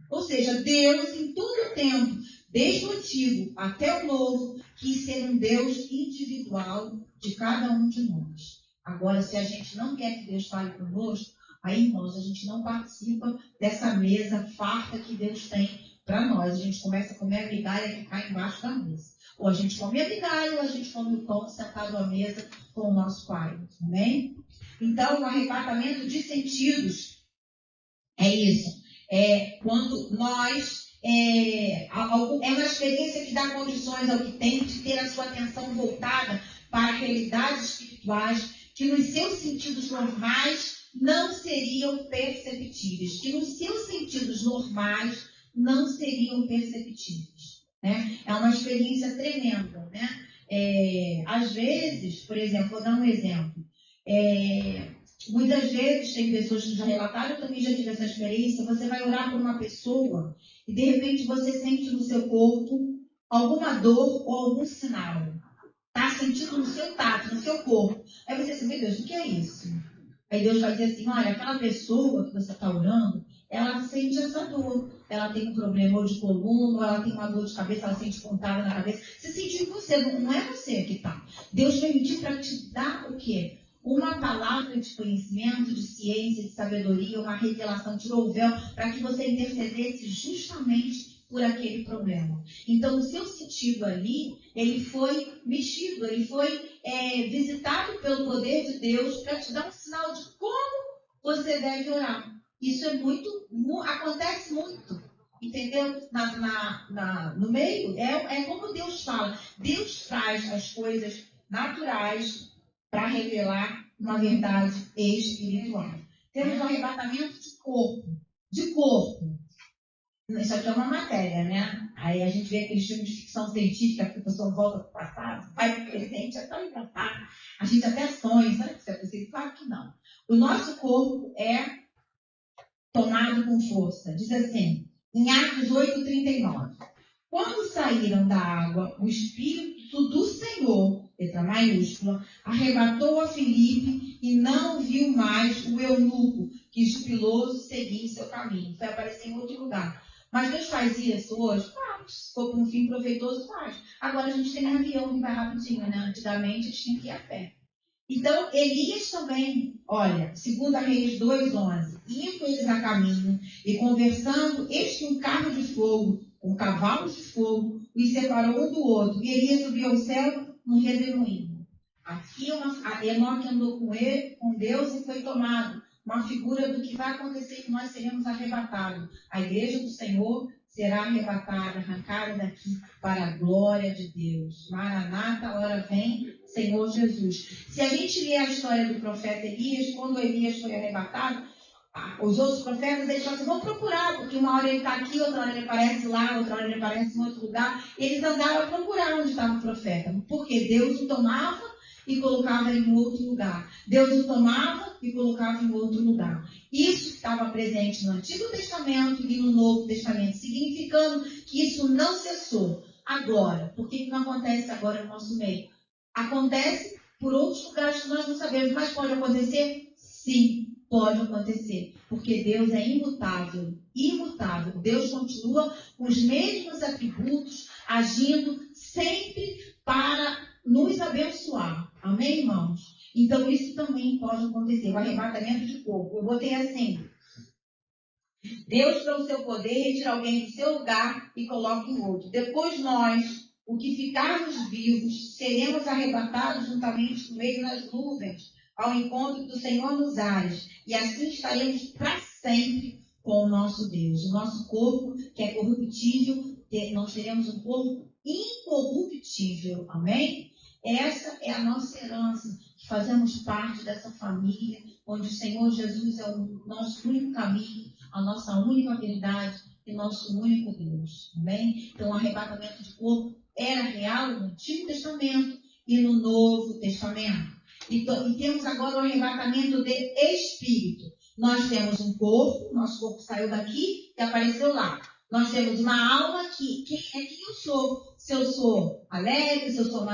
Ou seja, Deus, em todo o tempo, desde o Antigo até o Novo, quis ser um Deus individual de cada um de nós. Agora, se a gente não quer que Deus fale conosco, aí, irmãos, a gente não participa dessa mesa farta que Deus tem para nós. A gente começa a comer a migalha que cai embaixo da mesa. Ou a gente come a migalha, ou a gente come o pão sentado à mesa com o nosso Pai. Amém? Então, o arrebatamento de sentidos é isso. É quando nós... É uma experiência que dá condições ao que tem de ter a sua atenção voltada para realidades espirituais que nos seus sentidos normais não seriam perceptíveis. Que nos seus sentidos normais não seriam perceptíveis. Né? É uma experiência tremenda. Né? Às vezes, por exemplo, vou dar um exemplo. Muitas vezes tem pessoas que já relataram, eu também já tive essa experiência. Você vai orar por uma pessoa e de repente você sente no seu corpo alguma dor ou algum sinal. Está sentindo no seu tato, no seu corpo. Aí você diz, meu Deus, o que é isso? Aí Deus vai dizer assim, olha, aquela pessoa que você está orando, ela sente essa dor. Ela tem um problema ou de coluna, ou ela tem uma dor de cabeça, ela sente pontada na cabeça. Você sentiu em você, não é você que está. Deus permitiu para te dar o quê? Uma palavra de conhecimento, de ciência, de sabedoria, uma revelação, tirou o véu para que você intercedesse justamente por aquele problema. Então, o seu sentido ali, ele foi mexido, ele foi visitado pelo poder de Deus para te dar um sinal de como você deve orar. Isso é acontece muito, entendeu? No meio, é como Deus fala. Deus traz as coisas naturais para revelar uma verdade espiritual. Temos um arrebatamento de corpo. Isso aqui é uma matéria, né? Aí a gente vê aqueles filmes de ficção científica que a pessoa volta para o passado, vai para o presente, é tão engraçado. A gente até sonha, sabe que isso é possível? Claro que não. O nosso corpo é tomado com força. Diz assim, em Atos 8:39. Quando saíram da água, o Espírito do Senhor, letra maiúscula, arrebatou a Filipe e não viu mais o eunuco que jubiloso seguia em seu caminho. Foi aparecer em outro lugar. Mas Deus faz isso hoje? Faz. Se for para um fim proveitoso, faz. Agora a gente tem um avião que vai rapidinho, né? Antigamente a gente tinha que ir a pé. Então, Elias também, olha, 2 Reis 2:11, indo eles a caminho e conversando, eis que um carro de fogo, com cavalos de fogo, os separou um do outro, e Elias subiu ao céu num redemoinho. Aqui Enoque andou com Deus e foi tomado, uma figura do que vai acontecer, que nós seremos arrebatados. A igreja do Senhor será arrebatada, arrancada daqui para a glória de Deus. Maranata, hora vem, Senhor Jesus. Se a gente ler a história do profeta Elias, quando Elias foi arrebatado, os outros profetas, eles falam assim, vão procurar, porque uma hora ele está aqui, outra hora ele aparece lá, outra hora ele aparece em outro lugar. Eles andaram a procurar onde estava o profeta, porque Deus o tomava e colocava ele em outro lugar. Deus o tomava e colocava em outro lugar. Isso estava presente no Antigo Testamento e no Novo Testamento, significando que isso não cessou. Agora, por que não acontece agora no nosso meio? Acontece por outros lugares que nós não sabemos, mas pode acontecer? Sim, pode acontecer, porque Deus é imutável, imutável. Deus continua com os mesmos atributos, agindo sempre para nos abençoar. Amém, irmãos? Então, isso também pode acontecer, o arrebatamento de corpo. Eu botei assim, Deus, pelo seu poder, retira alguém do seu lugar e coloca em outro. Depois nós, o que ficarmos vivos, seremos arrebatados juntamente com ele nas nuvens, ao encontro do Senhor nos ares. E assim estaremos para sempre com o nosso Deus. O nosso corpo, que é corruptível, nós teremos um corpo incorruptível. Amém? Essa é a nossa herança, que fazemos parte dessa família, onde o Senhor Jesus é o nosso único caminho, a nossa única verdade e nosso único Deus. Amém? Então, o arrebatamento de corpo era real no Antigo Testamento e no Novo Testamento. E temos agora o arrebatamento de espírito. Nós temos um corpo, nosso corpo saiu daqui e apareceu lá. Nós temos uma alma que quem eu sou? Se eu sou alegre, se eu sou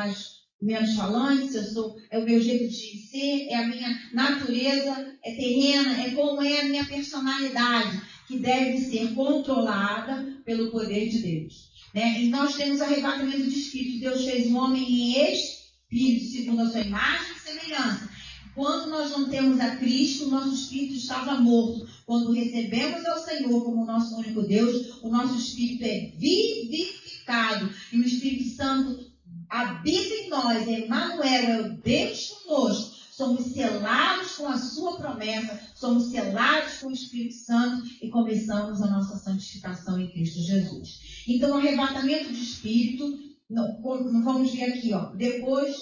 menos falante, se eu sou, é o meu jeito de ser, é a minha natureza, é terrena, é como é a minha personalidade, que deve ser controlada pelo poder de Deus. Né? E nós temos arrebatamento de espírito. Deus fez o homem em espírito, segundo a sua imagem e semelhança. Quando nós não temos a Cristo, o nosso espírito estava morto. Quando recebemos ao Senhor como nosso único Deus, o nosso espírito é vivificado. E o Espírito Santo habita em nós. Emmanuel é o Deus conosco. Somos selados com a sua promessa. Somos selados com o Espírito Santo e começamos a nossa santificação em Cristo Jesus. Então, o arrebatamento de espírito, não vamos ver aqui, ó. Depois,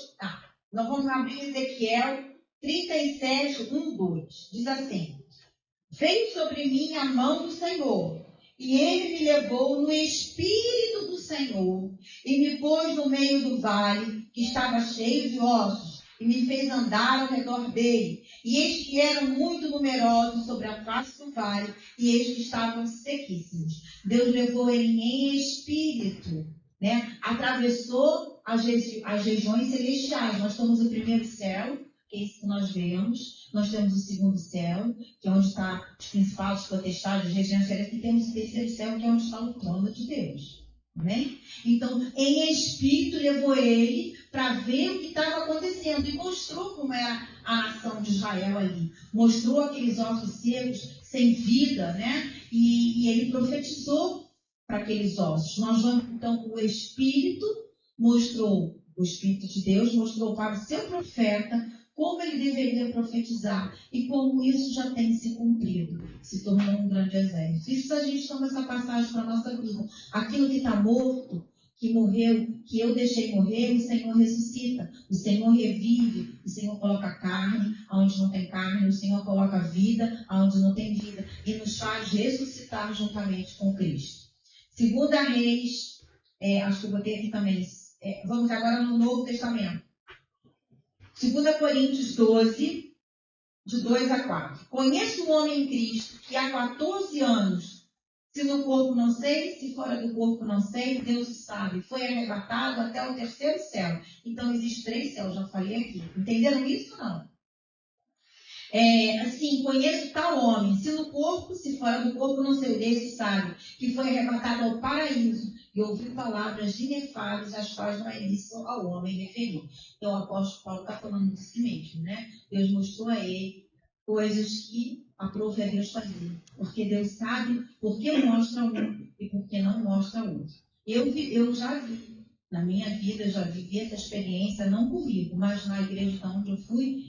nós vamos abrir Ezequiel 37, 1, 2. Diz assim: veio sobre mim a mão do Senhor, e ele me levou no Espírito do Senhor, e me pôs no meio do vale, que estava cheio de ossos, e me fez andar ao redor dele. E eis que eram muito numerosos sobre a face do vale, e eis que estavam sequíssimos. Deus levou ele em espírito, né? Atravessou as regiões celestiais. Nós estamos no primeiro céu, que é isso que nós vemos. Nós temos o segundo céu, que é onde está os principais potestades, as regiões celestiais, e temos o terceiro céu, que é onde está o trono de Deus. Amém? Então, em espírito, levou ele para ver o que estava acontecendo e mostrou como era a nação de Israel ali. Mostrou aqueles ossos secos, sem vida, né? E ele profetizou para aqueles ossos. Nós vamos, então, o Espírito mostrou, o Espírito de Deus mostrou para o seu profeta como ele deveria profetizar e como isso já tem se cumprido, se tornou um grande exército. Isso a gente toma essa passagem para a nossa vida. Aquilo que está morto, que morreu, que eu deixei morrer, o Senhor ressuscita, o Senhor revive, o Senhor coloca carne onde não tem carne, o Senhor coloca vida onde não tem vida e nos faz ressuscitar juntamente com Cristo. Segunda Reis, acho que eu botei aqui também, vamos agora no Novo Testamento. 2 Coríntios 12, de 2 a 4. Conheço um homem em Cristo que há 14 anos, se no corpo não sei, se fora do corpo não sei, Deus sabe, foi arrebatado até o terceiro céu. Então, existem 3 céus, já falei aqui. Entenderam isso ou não? Assim, conheço tal homem, se no corpo, se fora do corpo não sei, Deus sabe, que foi arrebatado ao paraíso e ouviu palavras inefáveis, as quais não é lícito ao homem referir. Então, o apóstolo Paulo está falando de si mesmo, né? Deus mostrou a ele coisas que aprove a Deus fazer. Porque Deus sabe por que mostra um e por que não mostra outro. Eu já vi, na minha vida, já vivi essa experiência, não comigo, mas na igreja onde eu fui,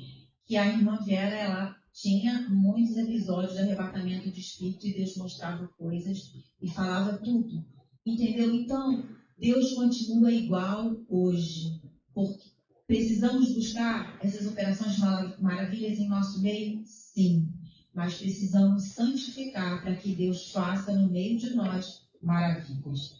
que a irmã Vera, ela tinha muitos episódios de arrebatamento de espírito e Deus mostrava coisas e falava tudo. Entendeu? Então, Deus continua igual hoje. Porque precisamos buscar essas operações maravilhas em nosso meio? Sim. mas precisamos santificar para que Deus faça no meio de nós maravilhas.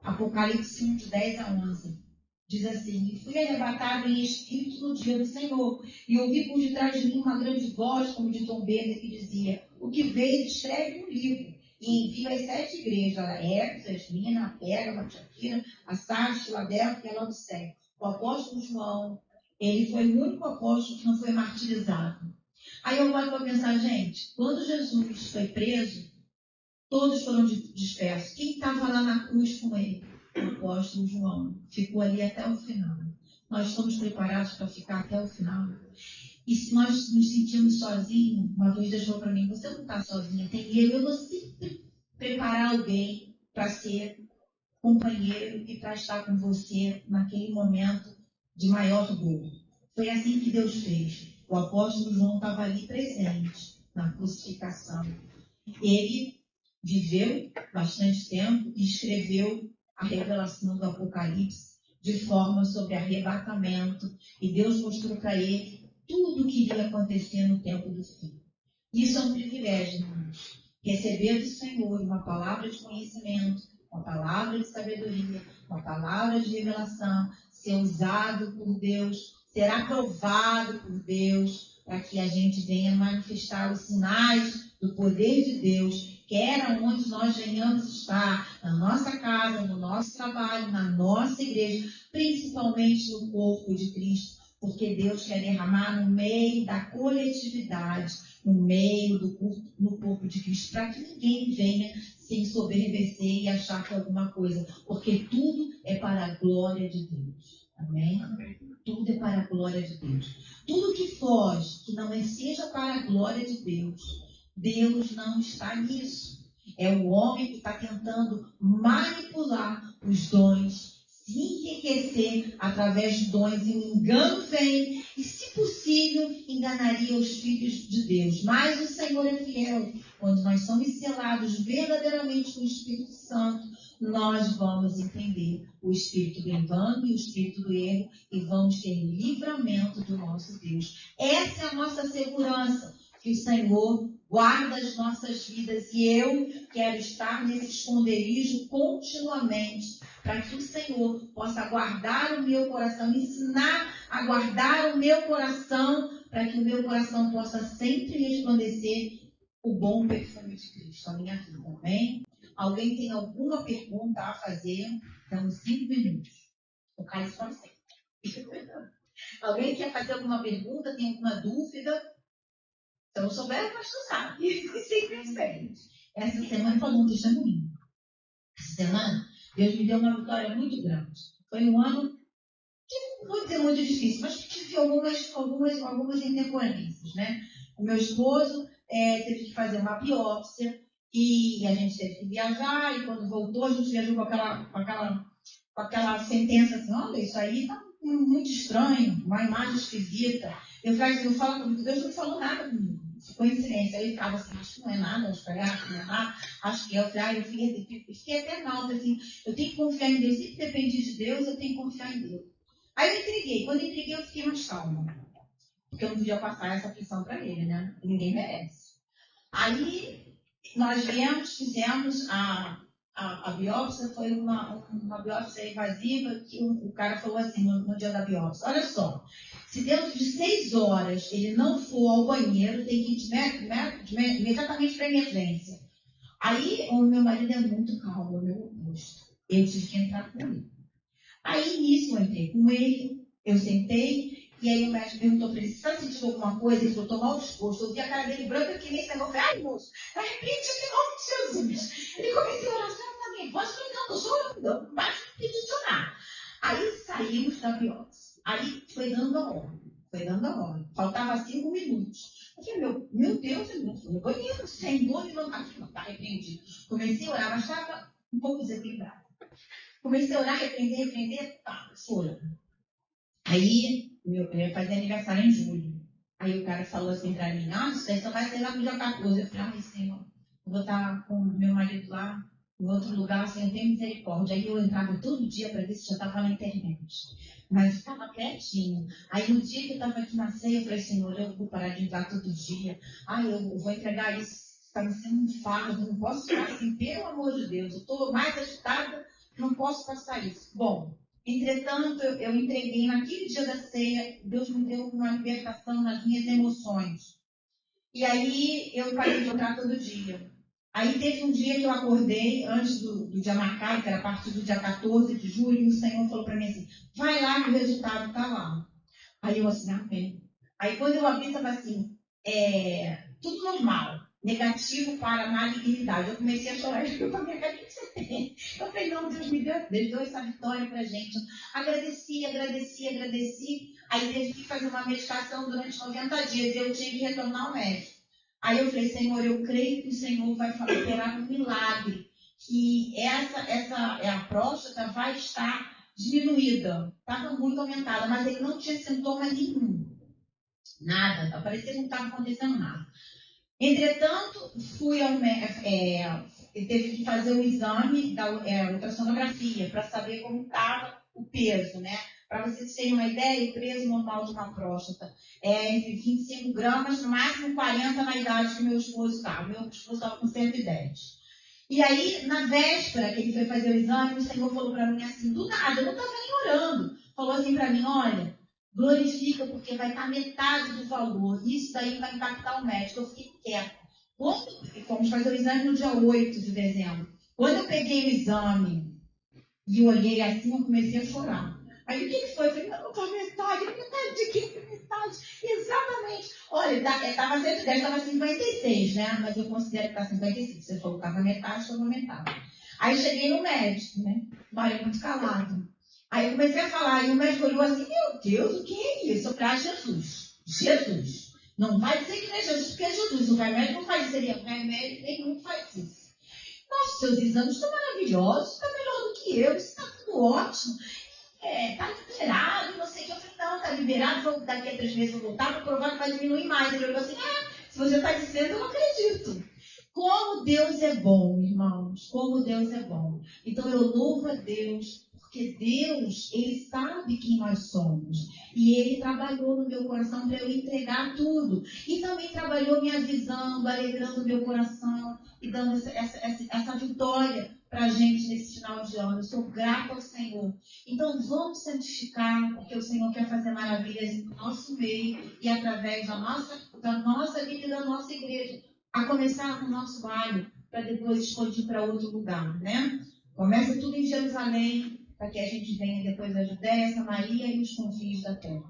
Apocalipse 1, de 10 a 11. Diz assim: e fui arrebatado em espírito no dia do Senhor, e ouvi por detrás de mim uma grande voz, como de trombeta, que dizia: o que vês, escreve um livro, e envia às 7 igrejas, a Éfeso, a Esmirna, a Pérgamo, a Tiatira, a Sardes, Filadélfia e a Laodiceia. O apóstolo João, ele foi o único apóstolo que não foi martirizado. Aí eu paro para pensar, gente, quando Jesus foi preso, todos foram dispersos. Quem estava lá na cruz com ele? O apóstolo João. Ficou ali até o final. Nós estamos preparados para ficar até o final. E se nós nos sentimos sozinhos, uma vez deixou para mim, você não está sozinha, tem eu vou sempre preparar alguém para ser companheiro e para estar com você naquele momento de maior dor. Foi assim que Deus fez. O apóstolo João estava ali presente na crucificação. Ele viveu bastante tempo e escreveu a revelação do Apocalipse de forma sobre arrebatamento. E Deus mostrou para ele tudo o que iria acontecer no tempo do fim. Isso é um privilégio, irmãos. Receber do Senhor uma palavra de conhecimento, uma palavra de sabedoria, uma palavra de revelação, ser usado por Deus, ser aprovado por Deus, para que a gente venha manifestar os sinais do poder de Deus, quer onde nós venhamos estar, na nossa casa, no nosso trabalho, na nossa igreja, principalmente no corpo de Cristo, porque Deus quer derramar no meio da coletividade, no meio do corpo, no corpo de Cristo, para que ninguém venha se ensoberbecer e achar que é alguma coisa, porque tudo é para a glória de Deus. Amém? Tudo é para a glória de Deus. Tudo que foge, que não seja para a glória de Deus, Deus não está nisso. É o homem que está tentando manipular os dons, se enriquecer através de dons, e o engano vem, e se possível, enganaria os filhos de Deus. Mas o Senhor é fiel. Quando nós somos selados verdadeiramente com o Espírito Santo, nós vamos entender o espírito do engano e o espírito do erro, e vamos ter livramento do nosso Deus. Essa é a nossa segurança, que o Senhor guarda as nossas vidas, e eu quero estar nesse esconderijo continuamente, para que o Senhor possa guardar o meu coração, ensinar a guardar o meu coração, para que o meu coração possa sempre resplandecer o bom perfume de Cristo, a minha vida, amém? Alguém tem alguma pergunta a fazer? Damos 5 minutos. O cálice para você. Alguém quer fazer alguma pergunta? Tem alguma dúvida? Se eu souber, mas tu sabe. Sempre diferente. Essa semana falou um testemunho. Essa semana, Deus me deu uma vitória muito grande. Foi um ano que não vou dizer muito difícil, mas que tive algumas intemporâneas, né? O meu esposo teve que fazer uma biópsia e a gente teve que viajar, e quando voltou, a gente viajou com aquela sentença assim: olha, isso aí tá muito estranho, uma imagem esquisita. Eu falo comigo, Deus não falou nada comigo. Ficou em silêncio. Aí ele ficava assim: acho que não é nada, acho que não é nada, acho que é. Eu fiquei até mal, assim, eu tenho que confiar em Deus. Se depender de Deus, eu tenho que confiar em Deus. Aí eu entreguei. Quando eu entreguei, eu fiquei mais calma. Porque eu não podia passar essa pressão para ele, né? Ninguém merece. Aí nós fizemos a biópsia, foi uma biópsia invasiva, que o cara falou assim no dia da biópsia: olha só, se dentro de 6 horas ele não for ao banheiro, tem que ir imediatamente para emergência. Aí o meu marido é muito calmo, o meu oposto. Eu tive que entrar com ele. Aí nisso eu entrei com ele, eu sentei, e aí o médico perguntou para ele: se você sentiu alguma coisa? Ele falou: estou mal disposto. Eu vi a cara dele branca que nem negócio. Ai, moço, arrepende em nome de Jesus. Ele começou a orar: também, pode não, não sou eu, basta peticionar. Aí saímos da biópsia. Aí foi dando a hora. Faltava 5 minutos. Eu falei: meu Deus, eu fui no banheiro, sem dor, e não está arrependido. Comecei a orar, mas estava um pouco desequilibrado. Comecei a orar, repreender, foi. Aí, eu ia fazer aniversário em julho. Aí o cara falou assim pra mim: isso aí só vai ser lá no dia 14. Eu falei: Senhor, eu vou estar com o meu marido lá Em outro lugar, Senhor, tem misericórdia. Aí eu entrava todo dia para ver se já estava na internet. Mas estava quietinho. Aí no dia que eu estava aqui na ceia, eu falei, Senhor, eu vou parar de entrar todo dia. Eu vou entregar isso. Está me sendo um fardo, não posso ficar assim, pelo amor de Deus. Eu estou mais agitada, não posso passar isso. Bom, entretanto, eu entreguei naquele dia da ceia, Deus me deu uma libertação nas minhas emoções. E aí eu parei de entrar todo dia. Aí teve um dia que eu acordei, antes do dia marcado, que era a partir do dia 14 de julho, e o Senhor falou para mim assim, vai lá que o resultado está lá. Aí eu assim, amém. Aí quando eu abri, estava assim, tudo normal, negativo para malignidade. Eu comecei a chorar, eu falei, o que você tem? Eu falei, não, Deus me deu essa vitória para a gente. Agradeci. Aí teve que fazer uma meditação durante 90 dias, e eu tinha que retornar ao médico. Aí eu falei, Senhor, eu creio que o Senhor vai operar um milagre, que a próstata vai estar diminuída, estava muito aumentada, mas ele não tinha sintoma nenhum. Nada, parecia que não estava acontecendo nada. Entretanto, fui ao médico, teve que fazer o exame da ultrassonografia para saber como estava o peso, né? Para vocês terem uma ideia, o peso normal de uma próstata é entre 25 gramas, no máximo 40 na idade que meu esposo estava. Meu esposo estava com 110. E aí, na véspera que ele foi fazer o exame, o Senhor falou para mim assim, do nada, eu não estava nem orando. Falou assim para mim, olha, glorifica porque vai estar metade do valor. Isso daí vai impactar o médico. Eu fiquei quieta. Fomos fazer o exame no dia 8 de dezembro. Quando eu peguei o exame e olhei assim, eu comecei a chorar. Aí o que foi? Eu falei, não, está metade de que metade? Exatamente. Olha, estava 110, estava 56, né? Mas eu considero que está 55. Você falou que estava metade. Aí cheguei no médico, né? Olha, muito calado. Aí eu comecei a falar, e o médico olhou assim, meu Deus, o que é isso? Eu falei, Jesus. Não vai dizer que não é Jesus, porque é Jesus. O remédio não faz isso, remédio nenhum faz isso. Nossa, seus exames estão maravilhosos, está melhor do que eu, isso está tudo ótimo. Está liberado, não sei o que. Eu falei, não, está liberado, daqui a 3 meses eu voltar, para provar que vai diminuir mais. Ele olhou assim, se você está dizendo, eu não acredito. Como Deus é bom, irmãos, como Deus é bom. Então eu louvo a Deus, porque Deus, Ele sabe quem nós somos. E Ele trabalhou no meu coração para eu entregar tudo. E também trabalhou me avisando, alegrando o meu coração e dando essa vitória para a gente nesse final de ano. Eu sou grata ao Senhor. Então vamos santificar, porque o Senhor quer fazer maravilhas no nosso meio e através da nossa vida e da nossa igreja. A começar no nosso bairro, para depois expandir para outro lugar, né? Começa tudo em Jerusalém, para que a gente venha depois da Judéia, Samaria e os confins da terra.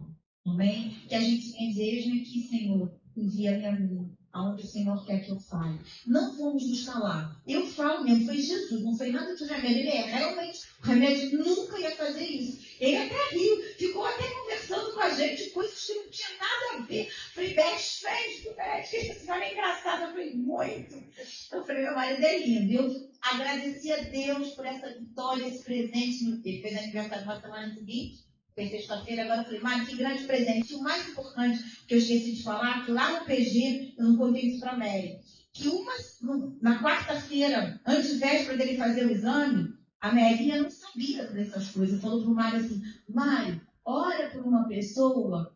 Amém? Que a gente venha dizer, eis-me aqui, Senhor, envia-me a mim, aonde o Senhor quer que eu fale. Não vamos nos calar. Eu falo mesmo, foi Jesus, não foi nada de remédio. Ele realmente, o remédio nunca ia fazer isso. Ele até riu, ficou até conversando com a gente, coisas que não tinha nada a ver. Falei, best friend do médico, esse cara é engraçado. Eu falei, muito. Eu falei, meu marido é lindo. Eu agradeci a Deus por essa vitória, esse presente. Ele fez aniversário na semana seguinte, foi sexta-feira, agora eu falei, Mário, que grande presente. E o mais importante que eu esqueci de falar, que lá no PG, eu não contei isso para a Mary, que na quarta-feira, antes véspera dele fazer o exame, a Maria não sabia dessas coisas. Falou para o Mário assim, Mário, ora por uma pessoa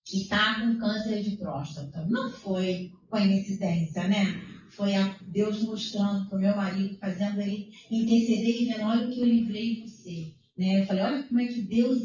que está com câncer de próstata. Não foi coincidência, né? Foi Deus mostrando para o meu marido, fazendo ele interceder e vendo, olha o que eu livrei você. Né? Eu falei, olha como é que Deus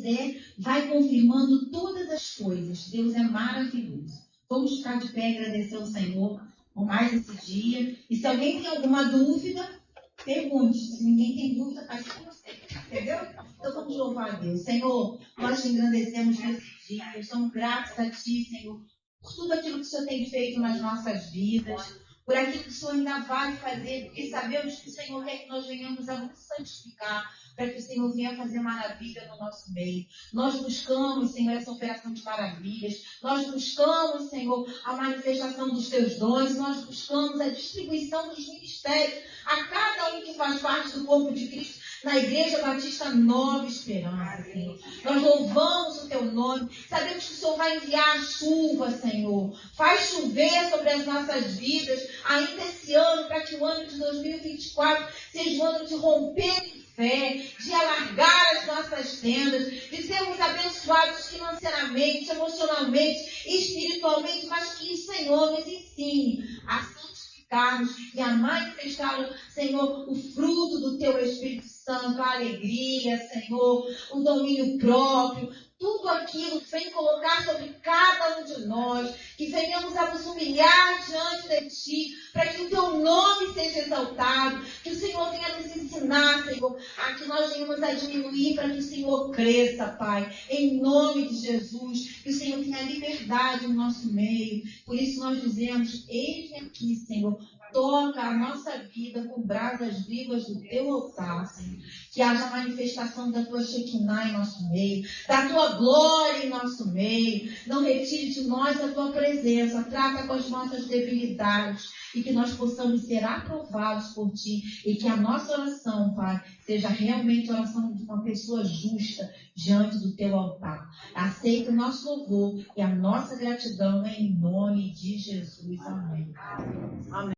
vai confirmando todas as coisas. Deus é maravilhoso. Vamos ficar de pé e agradecer ao Senhor por mais esse dia. E se alguém tem alguma dúvida, pergunte. Se ninguém tem dúvida, está aqui com você. Entendeu? Então vamos louvar a Deus. Senhor, nós te engrandecemos nesse dia. Somos gratos a Ti, Senhor, por tudo aquilo que o Senhor tem feito nas nossas vidas, por aquilo que o Senhor ainda vai fazer, porque sabemos que o Senhor quer que nós venhamos a nos santificar, para que o Senhor venha fazer maravilha no nosso meio. Nós buscamos, Senhor, essa operação de maravilhas. Nós buscamos, Senhor, a manifestação dos Teus dons. Nós buscamos a distribuição dos ministérios a cada um que faz parte do corpo de Cristo, na Igreja Batista Nova Esperança, Senhor. Nós louvamos o Teu nome. Sabemos que o Senhor vai enviar a chuva, Senhor. Faz chover sobre as nossas vidas ainda esse ano, para que o ano de 2024 seja um ano de romper em fé, de alargar as nossas tendas, de sermos abençoados financeiramente, emocionalmente, espiritualmente, mas que o Senhor nos ensine a santificar-nos e a manifestar, Senhor, o fruto do Teu Espírito Santo, a alegria, Senhor, o domínio próprio, tudo aquilo que vem colocar sobre cada um de nós, que venhamos a nos humilhar diante de Ti, para que o Teu nome seja exaltado, que o Senhor venha nos ensinar, Senhor, a que nós venhamos a diminuir para que o Senhor cresça, Pai, em nome de Jesus, que o Senhor tenha liberdade no nosso meio. Por isso nós dizemos, eis-me aqui, Senhor, toca a nossa vida com brasas vivas do Teu altar, Senhor. Que haja manifestação da Tua Shekinah em nosso meio, da Tua glória em nosso meio. Não retire de nós a Tua presença. Trata com as nossas debilidades e que nós possamos ser aprovados por Ti. E que a nossa oração, Pai, seja realmente a oração de uma pessoa justa diante do Teu altar. Aceita o nosso louvor e a nossa gratidão em nome de Jesus. Amém. Amém.